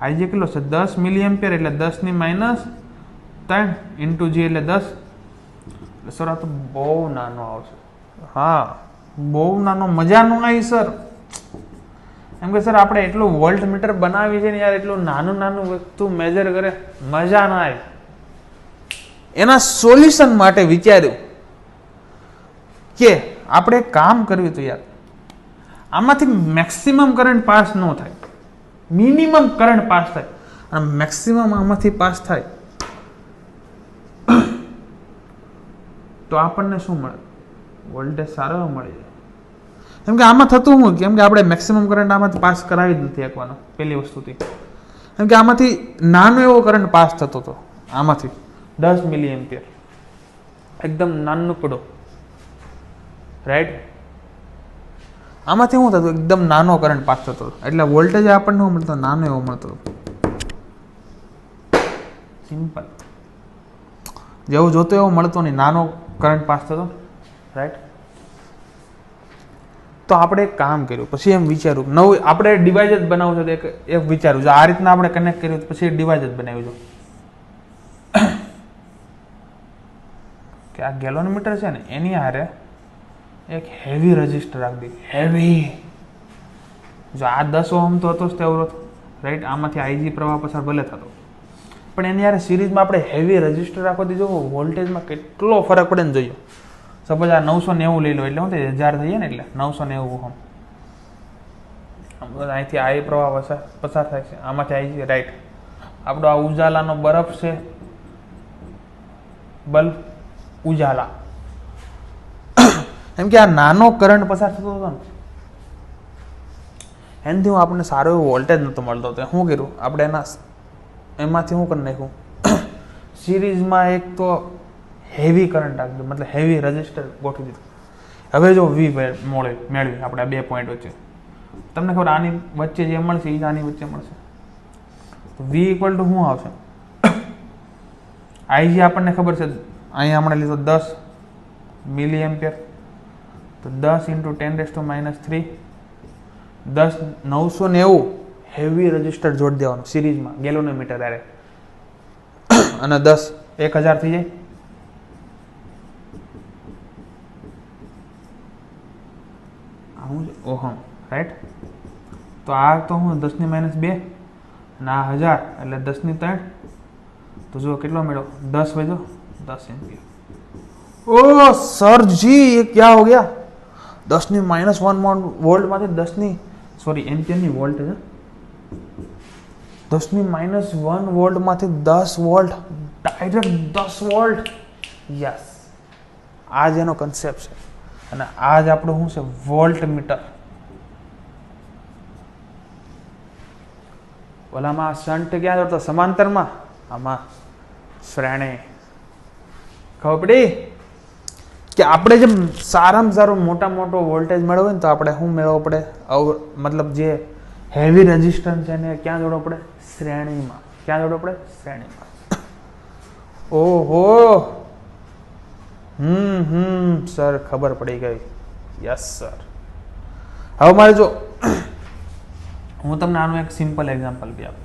IG કેટલો છે 10 મિલી એમ્પિયર, એટલે 10 ની -3 ઇન્ટુ G એટલે 10. સર આ તો બહુ નાનો આવશે. હા બહુ નાનો, મજા ન આવી સર. એમ કે સર આપણે એટલું વોલ્ટ મીટર બનાવી છે ને યાર, એટલું નાનું નાનું વસ્તુ મેજર કરે, મજા ના આવી. એના સોલ્યુશન માટે વિચાર્યું કે આપણે કામ કરવું તો યાર આમાંથી મેક્સિમમ કરંટ પાસ ન થાય, મિનિમમ કરંટ પાસ થાય, અને મેક્સિમમ આમાંથી પાસ થાય તો આપણને શું મળે? વોલ્ટેજ સારો મળી જાય. કેમ કે આમાં થતું શું, કેમ કે આપણે મેક્સિમમ કરંટ આમાંથી પાસ કરાવી જ નથી શકવાનો પહેલી વસ્તુથી. કેમ કે આમાંથી નાનો એવો કરંટ પાસ થતો હતો, આમાંથી 10 મિલી એમ્પિયર, એકદમ નાનકડો, રાઈટ. આમાંથી શું થતું, એકદમ નાનો કરંટ પાસ થતો હતો, એટલે વોલ્ટેજ આપણને શું મળતો? નાનો એવો મળતો. સિમ્પલ, જેવું જોતો એવો મળતો નહીં, નાનો કરંટ પાસ થતો, રાઈટ. તો આપણે એક કામ કર્યું, પછી એમ વિચાર્યું નવું આપણે ડિવાઇસ જ બનાવવું છે. તો એક વિચાર્યું જો આ રીતના આપણે કનેક્ટ કર્યું, પછી એક ડિવાઇસ જ બનાવ્યું કે આ ગેલોનોમીટર છે ને એની હારે એક હેવી રજિસ્ટર રાખી દઈએ. હેવી, જો આ 10 ઓહમ તો હતો જ તે અવરોધ, રાઈટ. આમાંથી આઈજી પ્રવાહ પસાર ભલે થતો, પણ એની હારે સિરીઝમાં આપણે હેવી રજિસ્ટર રાખવાથી જો વોલ્ટેજમાં કેટલો ફરક પડે ને જોઈએ. સપોઝ આ 990 લઈ લો, એટલે શું થાય 1000 થઈએ ને, એટલે 990 ઓહમ. અહીંથી આઈ પ્રવાહ પસાર થાય છે, આમાંથી આઈજી, રાઈટ. આપણો આ ઉજાલાનો બરફ છે, બલ્બ ઉજાલા. એમ કે આ નાનો કરંટ પસાર થતો હતો ને, એનાથી હું આપણને સારો એવો વોલ્ટેજ નહોતો મળતો. તો શું કર્યું આપણે એમાંથી શું કરી નાખ્યું, સિરીઝમાં એક તો હેવી કરંટ આપી, મતલબ હેવી રજિસ્ટર ગોઠવી દીધું. હવે જો V મેળવી આપણે આ બે પોઈન્ટ વચ્ચે, તમને ખબર આની વચ્ચે જે મળશે એ જ આની વચ્ચે મળશે. તો V = શું આવશે? IG આપણને ખબર છે, અહીંયા હમણાં લીધો 10 મિલી એમ્પિયર, તો 10 × 10⁻³ 10 990 હેવી રજિસ્ટર જોડી દેવાનું સિરીઝમાં ગેલોનોમીટર હારે, અને 10 1000 થઈ જાય. Ohm, right. તો આ તો હું 10 ની -2 અને આ 1000 એટલે 10 ની 3. તો જો કેટલો મેળવો, 10 વધ્યો, 10 एम्पियर. ओ सर जी ये क्या हो गया? 10 ની -1 वोल्ट માંથી 10 ની સોરી એમ્પિયર ની વોલ્ટ છે, 10 ની -1 વોલ્ટ માંથી 10 વોલ્ટ, ડાયરેક્ટ 10 વોલ્ટ. યસ, આ જ એનો કન્સેપ્ટ છે, અને આ જ આપણું શું છે, વોલ્ટ મીટર. ઓલામાં શન્ટ ક્યાં જોડતો? સમાંતરમાં, આમાં શ્રેણી. ખબર પડી કે આપણે જેમ સારામાં સારું મોટો વોલ્ટેજ મેળવવું ને, તો આપણે શું મેળવવું પડે? મતલબ જે હેવી રેઝિસ્ટન્સ છે એને ક્યાં જોડવો પડે? શ્રેણીમાં. ક્યાં જોડવો પડે? શ્રેણીમાં. ઓહો, સર ખબર પડી ગઈ. Yes sir. હવે મારે જો હું તમને આનું એક સિમ્પલ એક્ઝામ્પલ બી આપું.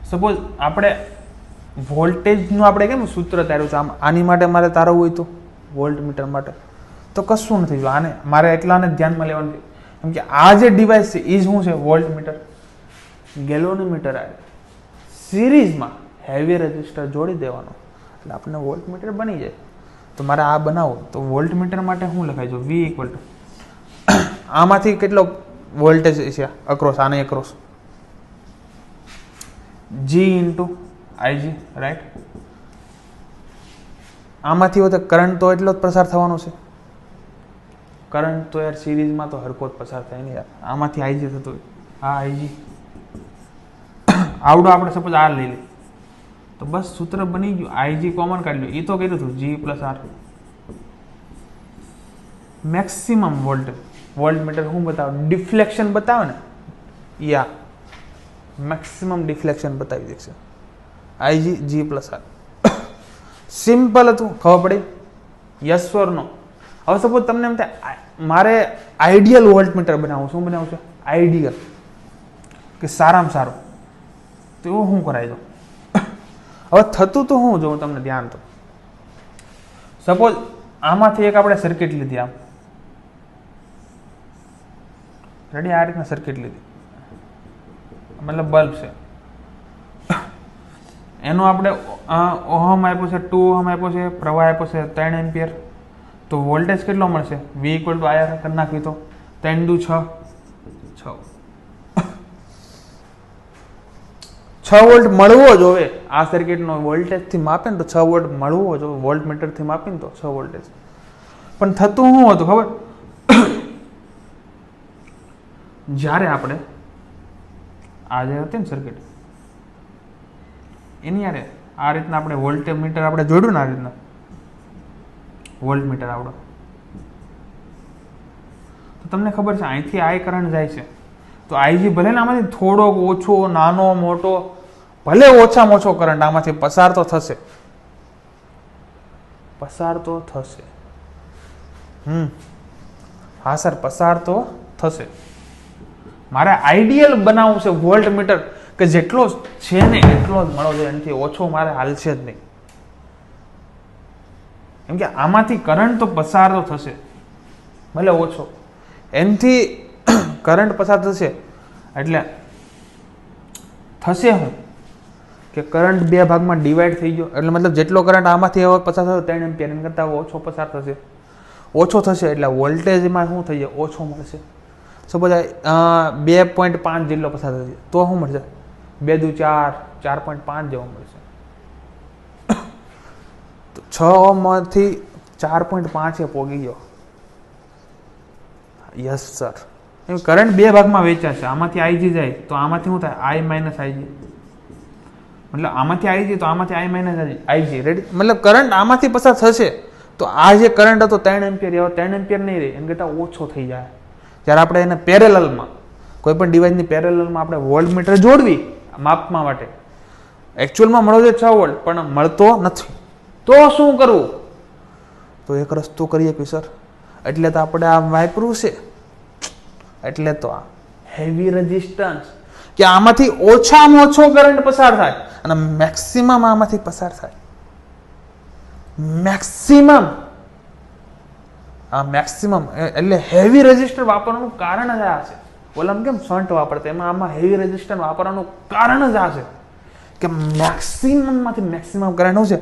સપોઝ આપણે વોલ્ટેજનું આપણે કેમ સૂત્ર તાર્યું છે, આની માટે મારે તારવું હોય તો વોલ્ટ મીટર માટે તો કશું નથી. જો આને મારે એટલાને ધ્યાનમાં લેવાનું છે, કેમ કે આ જે ડિવાઇસ છે એ શું છે, વોલ્ટ મીટર, ગેલોનોમીટર આવે સિરીઝમાં હેવી રેઝિસ્ટર જોડી દેવાનો એટલે આપણને વોલ્ટ મીટર બની જાય. તો મારે આ બનાવવું તો વોલ્ટ મીટર માટે શું લખાય? જો V ઇક્વલ ટુ આમાંથી કેટલો વોલ્ટેજ છે અક્રોસ, આને across G into IG, right. આમાંથી હોય તો કરંટ તો એટલો જ પસાર થવાનો છે. કરંટ તો યાર સિરીઝમાં તો હરકો જ પસાર થાય ને યાર. આમાંથી IG થતો હોય, આ IG આવડો આપણે સપોઝ R લઈ લઈએ તો બસ સૂત્ર બની ગયું. IG કોમન કાઢી લો, એ તો કર્યું હતું G plus R. Maximum voltage, voltmeter શું બતાવે? ડિફ્લેક્શન બતાવે ને, યા મેક્સિમમ ડિફ્લેક્શન બતાવી દેશે. IG G plus R. Simple હતું, ખબર પડી? યસ ઓર નો? હવે સપોઝ તમને એમ થાય મારે આઈડિયલ વોલ્ટ મીટર બનાવવું. શું બનાવવું છે? આઈડિયલ, કે સારામાં સારું. તો એવું શું કરાય? દો હવે થતું તો શું જોઉં તમને ધ્યાન. તો સપોઝ આમાંથી એક આપણે સર્કિટ લીધી, આમ રેડી, આ રીતના સર્કિટ લીધી, મતલબ બલ્બ છે, એનો આપણે ઓહમ આપ્યો છે, 2 ઓહમ આપ્યો છે, પ્રવાહ આપ્યો છે 3 એમ્પિયર. તો વોલ્ટેજ કેટલો મળશે? V ઇક્વલ ટુ IR કરી નાખવી તો 3 દુ 6 વોલ્ટ મળવો જોઈએ. આ સર્કિટનો વોલ્ટેજથી માપે ને તો 6 વોલ્ટ મળવો જોઈએ, વોલ્ટ મીટરથી માપીને તો 6 વોલ્ટેજ. પણ થતું શું હતું ખબર? જ્યારે આપણે આ જે હતી ને સર્કિટ, એની યારે આ રીતના આપણે વોલ્ટેજ મીટર આપણે જોડ્યું ને, આ રીતના વોલ્ટ મીટર આવડો, તો તમને ખબર છે અહીંથી I કરંટ જાય છે. તો IG ભલે ને આમાંથી થોડો ઓછો, નાનો, મોટો, ભલે ઓછામાં ઓછો કરંટ આમાંથી પસાર તો થશે, પસાર તો થશે. હા સર, પસાર તો થશે. મારે આઈડિયલ બનાવવું છે વોલ્ટ મીટર કે જેટલો છે ને એટલો જ મળવો જોઈએ, એનાથી ઓછો મારે હાલશે જ નહીં. કેમ કે આમાંથી કરંટ તો પસાર તો થશે, ભલે ઓછો, એનાથી કરંટ પસાર થશે. એટલે થશે શું કે કરંટ બે ભાગમાં ડિવાઈડ થઈ ગયો. એટલે મતલબ જેટલો કરંટ આમાંથી હવે પસાર થયો 3 એમ્પિયર, એના કરતાં ઓછો પસાર થશે, ઓછો થશે. એટલે વોલ્ટેજમાં શું થઈ જાય? ઓછો મળશે. સપોઝ 2.5 જેટલો પસાર થશે તો શું મળશે? 2 દુ 4, 4.5 જેવો મળશે. તો 6 માંથી 4.5 એ પોગી ગયો. Yes sir. કરંટ બે ભાગમાં વેચાશે, આમાંથી IG જાય તો આમાંથી શું થાય? I minus IG. મતલબ આમાંથી IG તો આમાંથી I માઇનસ IG. રેડી? મતલબ કરંટ આમાંથી પસાર થશે તો આ જે કરંટ હતો 3 એમ્પિયર, એવો 3 એમ્પિયર નહીં રહે, એના કરતાં ઓછો થઈ જાય. જ્યારે આપણે એને પેરેલલમાં, કોઈ પણ ડિવાઇસની પેરેલલમાં આપણે વોલ્ટ મીટર જોડવી માપવા માટે, એકચ્યુઅલમાં મળવો જોઈએ 6 વોલ્ટ, પણ મળતો નથી. તો શું કરવું? તો એક રસ્તો કરીએ કે સર, એટલે તો આપણે આ વાપરવું છે. એટલે તો આ હેવી રેઝિસ્ટન્સ, કે આમાંથી ઓછામાં ઓછો કરંટ પસાર થાય અને મેક્સિમમ આમાંથી પસાર થાય. મેક્સિમમ, આ મેક્સિમમ એટલે હેવી રેઝિસ્ટર વાપરવાનું કારણ જ આ છે. ઓલામાં કેમ શન્ટ વાપરતા, એમાં આમાં હેવી રેઝિસ્ટર વાપરવાનું કારણ જ આ છે કે મેક્સિમમમાંથી મેક્સિમમ કરંટ શું છે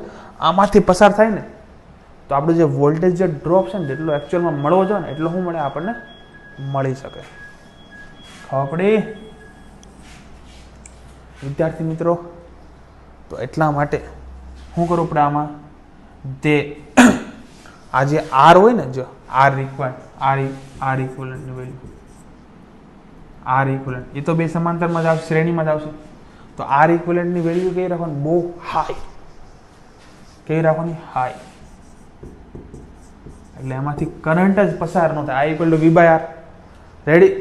આમાંથી પસાર થાય ને, તો આપણું જે વોલ્ટેજ જે ડ્રોપ છે ને જેટલો એકચ્યુઅલમાં મળવો જોઈએ ને એટલો શું મળે આપણને મળી શકે. ખબર પડી વિદ્યાર્થી મિત્રો? તો એટલા માટે શું કરવું પડે આમાં? તે આ જે R હોય ને, જો R રિક્વાયર્ડ, R ઇક્વિવેલન્ટની વેલ્યુ, R ઇક્વિવેલન્ટ એ તો બે સમાંતરમાં જ આવશે, શ્રેણીમાં જ આવશે. તો R ઇક્વિવેલન્ટની વેલ્યુ કઈ રાખવાની? બહુ હાઈ. કઈ રાખવાની? હાઈ. એટલે એમાંથી કરંટ જ પસાર ન થાય. I equal to V by R. Ready?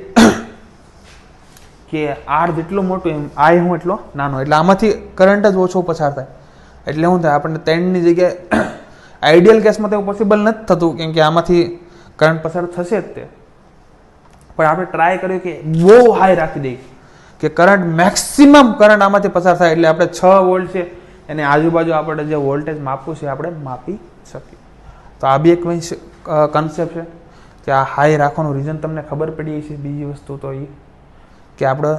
કે R જેટલો મોટો એમ I હું એટલો નાનો, એટલે આમાંથી કરંટ જ ઓછો પસાર થાય. એટલે શું થાય? આપણને 3 ની જગ્યાએ આઈડિયલ કેસમાં તો એવું પોસિબલ નથી થતું, કેમ કે આમાંથી કરંટ પસાર થશે જ તે. પણ આપણે ટ્રાય કર્યું કે બહુ હાઈ રાખી દઈએ કે કરંટ મેક્સિમમ કરંટ આમાંથી પસાર થાય, એટલે આપણે 6 વોલ્ટ છે એની આજુબાજુ આપણે જે વોલ્ટેજ માપવું છે આપણે માપી શકીએ. તો આ બી એક કન્સેપ્ટ છે કે આ હાઈ રાખવાનું રીઝન તમને ખબર પડી છે. બીજી વસ્તુ તો એ કે આપણે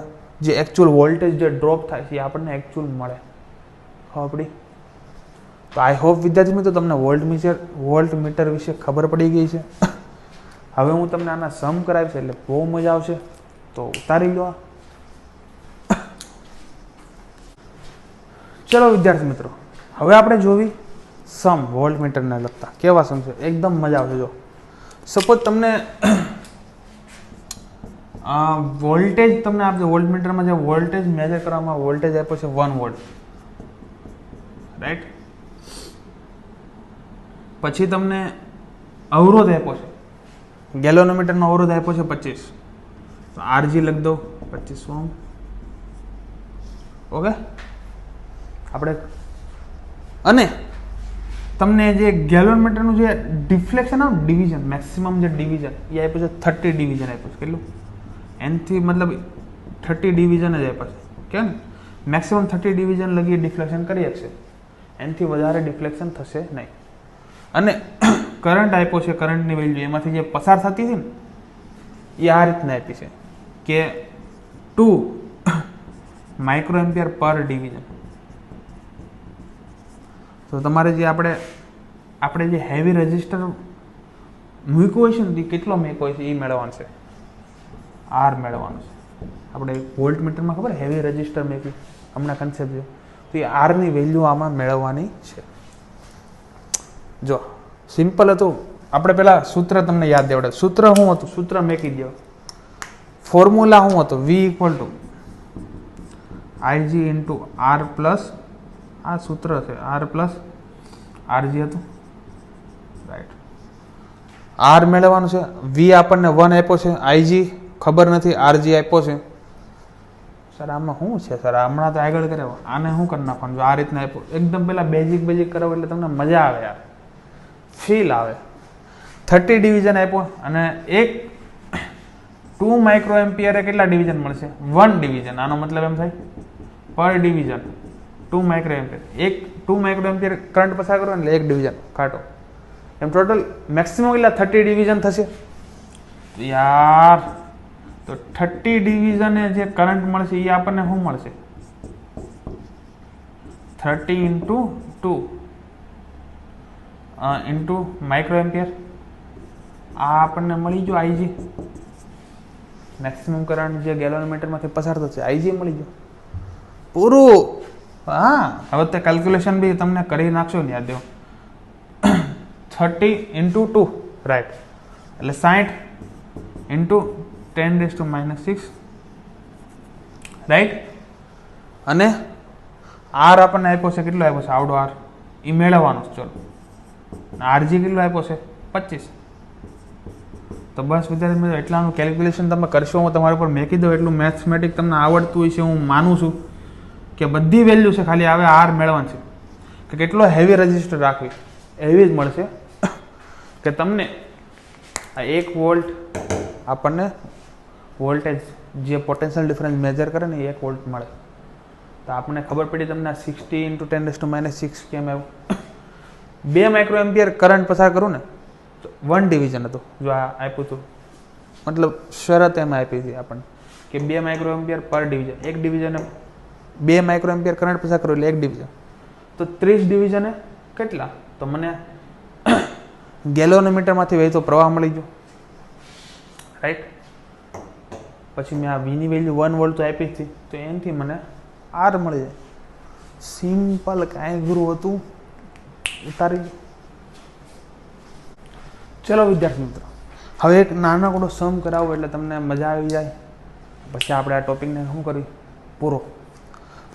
જે એકચ્યુઅલ વોલ્ટેજ જે ડ્રોપ થાય છે એ આપણને એકચ્યુઅલ મળે, ખબર પડી. તો આઈ હોપ વિદ્યાર્થી મિત્રો તમને વોલ્ટ મીટર વિશે ખબર પડી ગઈ છે. હવે હું તમને આના સમ કરાવીશ એટલે બહુ મજા આવશે. તો ઉતારી લો. ચલો વિદ્યાર્થી મિત્રો, હવે આપણે જોવી સમ વોલ્ટ મીટરને લગતા કેવા સમ છે, એકદમ મજા આવશે. જો સપોઝ તમને વોલ્ટેજ તમને આપજો, વોલ્ટ મીટરમાં જે વોલ્ટેજ મેજર કરવામાં વોલ્ટેજ આપ્યો છે 1 વોલ્ટ, રાઈટ. પછી તમને અવરોધ આપ્યો છે, ગેલોનોમીટરનો અવરોધ આપ્યો છે 25, તો આરજી લખી દો 25 ઓહ્મ. ઓકે, આપણે અને તમને જે ગેલોનમીટરનું જે ડિફ્લેક્શન આવે ડિવિઝન, મેક્સિમમ જે ડિવિઝન એ આપ્યું છે 30 ડિવિઝન આપ્યું છે. કેટલું? એનથી મતલબ 30 ડિવિઝન જ આપ્યા છે. કેમ? મેક્સિમમ 30 ડિવિઝન લગી ડિફ્લેક્શન કરી શકશે, એનથી વધારે ડિફ્લેક્શન થશે નહીં. અને કરંટ આપ્યો છે, કરંટની વેલ્યુ એમાંથી જે પસાર થતી હતી ને એ આ રીતના આપી છે કે 2 માઇક્રોએમ્પિયર પર ડિવિઝન. તો તમારે જે આપણે જે હેવી રેઝિસ્ટર મૂક્યો હોય છે ને એ કેટલો મૂક્યો હોય છે એ મેળવવાનું છે, આર મેળવવાનું છે. આપણે વોલ્ટ મીટરમાં ખબર હેવી રેઝિસ્ટર મૂકી હમણાં કન્સેપ્ટ છે, તો એ આરની વેલ્યુ આમાં મેળવવાની છે. જો સિમ્પલ હતું, આપણે પેલા સૂત્ર તમને યાદ દેવડે. સૂત્ર શું હતું? સૂત્ર મેકી દો. ફોર્મ્યુલા શું હતું? V equal to IG into R plus, આ સૂત્ર છે, R પ્લસ RG હતું, રાઈટ. R મેળવવાનું છે, V આપણને 1 આપ્યો છે, IG ખબર નથી, RG આપ્યો છે. સર આમાં શું છે સર? હમણાં તો આગળ કરે, આને શું કરી નાખવાનું? જો આ રીતના આપ્યો, એકદમ પેલા બેઝિક કરાવો એટલે તમને મજા આવે યાર, ફીલ આવે. 30 ડિવિઝન આપ્યો અને એક 2 માઇક્રોએમ્પિયરે કેટલા ડિવિઝન મળશે? 1 ડિવિઝન. આનો મતલબ એમ થાય પર ડિવિઝન 2 માઇક્રોએમ્પિયર, એક 2 માઇક્રોએમ્પિયર કરંટ પસાર કરો એટલે 1 ડિવિઝન કાઢો, એમ ટોટલ મેક્સિમમ કેટલા 30 ડિવિઝન થશે યાર. તો 30 ડિવિઝને જે કરંટ મળશે એ આપણને શું મળશે? 30 ઇન્ટુ 2 ઇન્ટુ માઇક્રોએમ્પિયર, આ આપણને મળી ગયો IG. મેક્સિમમ કરંટ જે ગેલોનોમીટરમાંથી પસાર થશે IG મળી ગયો પૂરું. હા, હવે તે કેલ્ક્યુલેશન બી તમને કરી નાખશો ને, યાદ દેવો. 30 ઇન્ટુ 2, રાઈટ, એટલે 60 ઇન્ટુ 10⁻⁻6, રાઈટ. અને આર આપણને આપ્યો છે, કેટલો આપ્યો છે? આવડો આર એ મેળવવાનો છે. ચલો, આરજી કેટલો આપ્યો છે? 25. તો બસ વિદ્યાર્થી મિત્રો, એટલાનું કેલ્ક્યુલેશન તમે કરશો, હું તમારા ઉપર મેકી દઉં. એટલું મેથમેટિક તમને આવડતું હોય છે હું માનું છું કે બધી વેલ્યુ છે, ખાલી હવે આર મેળવવાનું છે કે કેટલો હેવી રજિસ્ટર રાખવી, એવી જ મળશે કે તમને આ 1 વોલ્ટ આપણને વોલ્ટેજ જે પોટેન્શિયલ ડિફરન્સ મેજર કરે ને એ 1 વોલ્ટ મળે. તો આપણને ખબર પડી તમને 60 ઇન્ટુ 10⁻⁻6 કેમ આવ્યું. 2 માઇક્રોએમ્પિયર કરંટ પસાર કરું ને તો 1 ડિવિઝન હતું. જો આ આપ્યું હતું, મતલબ શરત એમાં આપી હતી આપણને કે 2 માઇક્રોએમ્પિયર પર ડિવિઝન, 1 ડિવિઝન 2 માઇક્રોએમ્પિયર કરંટ પસાર કરું એટલે 1 ડિવિઝન. તો 30 ડિવિઝને કેટલા? તો મને ગેલોનોમીટરમાંથી વહેતો પ્રવાહ મળી ગયો, રાઈટ. પછી મેં આ વીની વેલ્યુ 1 વોલ્ટ તો આપી હતી, તો એનાથી મને આર મળી જાય. સિમ્પલ, કાંઈ ગુરુ હતું, ઉતારી ગયો. ચલો વિદ્યાર્થી મિત્રો, હવે એક નાનકડો સમ કરાવો એટલે તમને મજા આવી જાય. પછી આપણે આ ટોપિકને શું કર્યું પૂરો.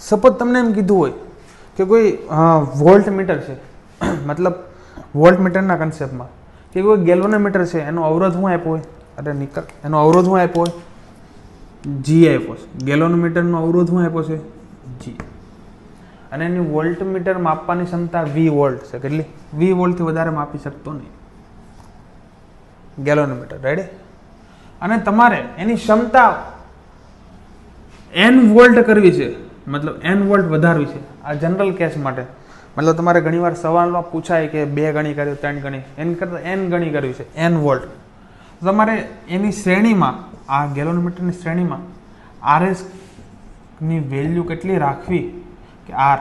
સપોઝ તમને એમ કીધું હોય કે કોઈ વોલ્ટ મીટર છે, મતલબ વોલ્ટ મીટરના કન્સેપ્ટમાં કે કોઈ ગેલોનોમીટર છે, એનો અવરોધ શું આપ્યો હોય? અરે નિકલ, એનો અવરોધ શું આપ્યો હોય? જી આપ્યો છે. ગેલોનોમીટરનો અવરોધ શું આપ્યો છે? જી. અને એની વોલ્ટ મીટર માપવાની ક્ષમતા 20 વોલ્ટ છે. કેટલી? 20 વોલ્ટથી વધારે માપી શકતો નહીં ગેલોનોમીટર, રેડી. અને તમારે એની ક્ષમતા n વોલ્ટ કરવી છે, મતલબ n વોલ્ટ વધારવી છે. આ જનરલ કેસ માટે, મતલબ તમારે ઘણીવાર સવાલમાં પૂછાય કે 2 ગણી કર્યું, 3 ગણી, એન કરતાં n ગણી કરવી છે, n વોલ્ટ. તમારે એની શ્રેણીમાં, આ ગેલોનોમીટરની શ્રેણીમાં RS ની વેલ્યુ કેટલી રાખવી કે R,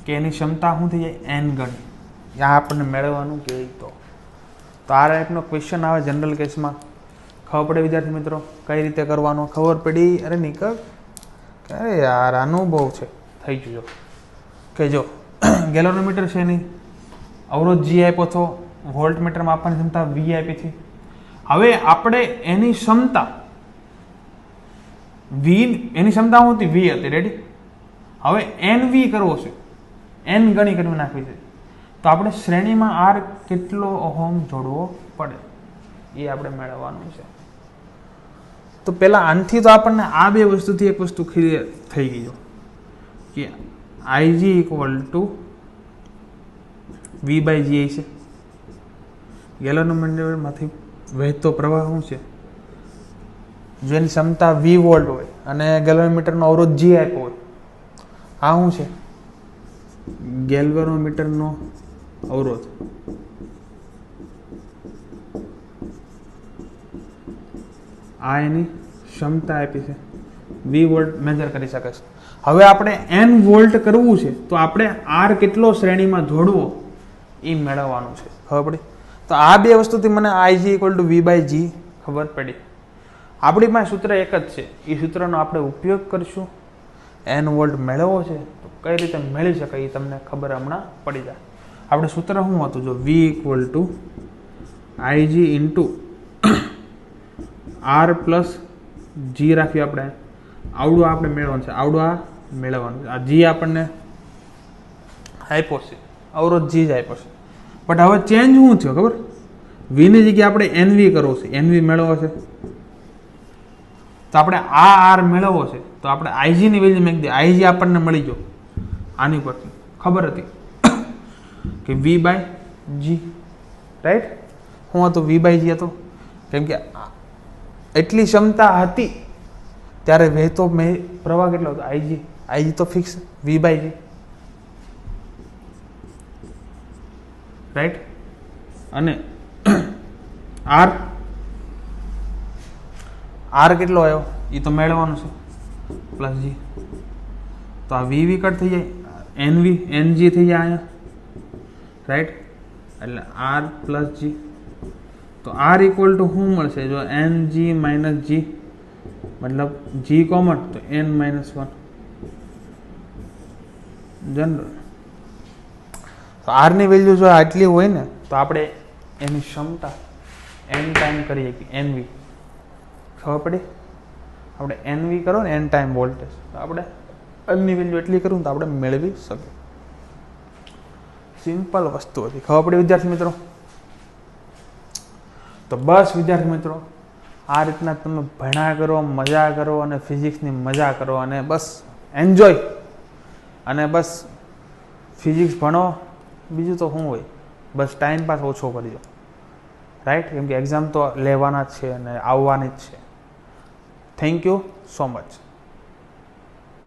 કે એની ક્ષમતા શું થઈ જાય n ગણી, આ આપણને મેળવવાનું કે તો આ ટાઈપનો ક્વેશ્ચન આવે જનરલ કેસમાં. ખબર પડે વિદ્યાર્થી મિત્રો કઈ રીતે કરવાનો? ખબર પડી? અરે નીકળ, અરે યાર અનુભવ છે, થઈ ગયો. કે જો ગેલોનોમીટર છે એની અવરોધ G આપ્યો હતો, વોલ્ટ મીટર માપવાની ક્ષમતા V આપી હતી. હવે આપણે એની ક્ષમતા એની ક્ષમતા શું હતી? V હતી. રેડી? હવે NV કરવો છે, n ગણી કરવી નાખવી છે, તો આપણે શ્રેણીમાં R કેટલો ઓહમ જોડવો પડે એ આપણે મેળવવાનું છે. તો પેલા આનથી તો આપણને આ બે વસ્તુથી એક વસ્તુ ક્લિયર થઈ ગઈ કે IG ઇક્વલ ટુ V/G છે. ગેલોનોમીટરમાંથી વહેતો પ્રવાહ શું છે? જેની ક્ષમતા V વોલ્ટ હોય અને ગેલોનોમીટરનો અવરોધ G આપ્યો હોય, આ શું છે? ગેલ્વેનોમીટરનો અવરોધ. આ એની ક્ષમતા આપી છે, V વોલ્ટ મેજર કરી શકે છે. હવે આપણે n વોલ્ટ કરવું છે તો આપણે R કેટલો શ્રેણીમાં જોડવો એ મેળવવાનું છે. ખબર પડી? તો આ બે વસ્તુથી મને IG ઇક્વલ ટુ V/G ખબર પડી. આપણી પાસે સૂત્ર એક જ છે, એ સૂત્રનો આપણે ઉપયોગ કરશું. n વોલ્ટ મેળવવો છે તો કઈ રીતે મેળવી શકાય એ તમને ખબર હમણાં પડી જાય. આપણે સૂત્ર શું હતું? જો V equal to IG into R plus G રાખીએ આપણે, આવડું આપણે મેળવવાનું છે, આવડું આ મેળવવાનું છે. આ G આપણને આપ્યો છે, અવરોધ G જ આપ્યો છે. બટ હવે ચેન્જ શું થયો ખબર? V ની જગ્યાએ આપણે NV કરવો છે, NV મેળવવો છે, તો આપણે આ R મેળવવો છે તો આપણે IG ની વેલ્યુ મેળવી દઈએ. IG આપણને મળી ગયો આની પરથી, ખબર હતી કે V/G, રાઈટ? શું હતું? V/G હતો, કેમ કે એટલી ક્ષમતા હતી ત્યારે વહેતો પ્રવાહ કેટલો હતો? IG તો ફિક્સ V/G, રાઈટ? અને R કેટલો આવ્યો એ તો મેળવવાનું છે, પ્લસ G. તો આ VV કટ થઈ જાય, NG થઈ જાય અહીંયા, રાઈટ? એટલે R પ્લસ G. તો R ઇક્વલ ટુ શું મળશે? જો NG માઇનસ G, મતલબ G કોમન તો n-1 જનરલ. તો R ની વેલ્યુ જો આટલી હોય ને તો આપણે એની ક્ષમતા n ટાઈમ કરીએ કે NV. ખબર પડી? આપણે NV કરો ને, n ટાઈમ વોલ્ટેજ, તો આપણે n ની વેલ્યુ એટલી કરું તો આપણે મેળવી શકીએ. સિમ્પલ વસ્તુ હતી. ખબર પડી વિદ્યાર્થી મિત્રો? તો બસ વિદ્યાર્થી મિત્રો, આ રીતના તમે ભણ્યા કરો, મજા કરો અને ફિઝિક્સની મજા કરો અને બસ એન્જોય, અને બસ ફિઝિક્સ ભણો, બીજું તો શું હોય, બસ ટાઈમ પાસ ઓછો કરજો, રાઈટ? કેમ કે એક્ઝામ તો લેવાના જ છે અને આવવાની જ છે. Thank you so much.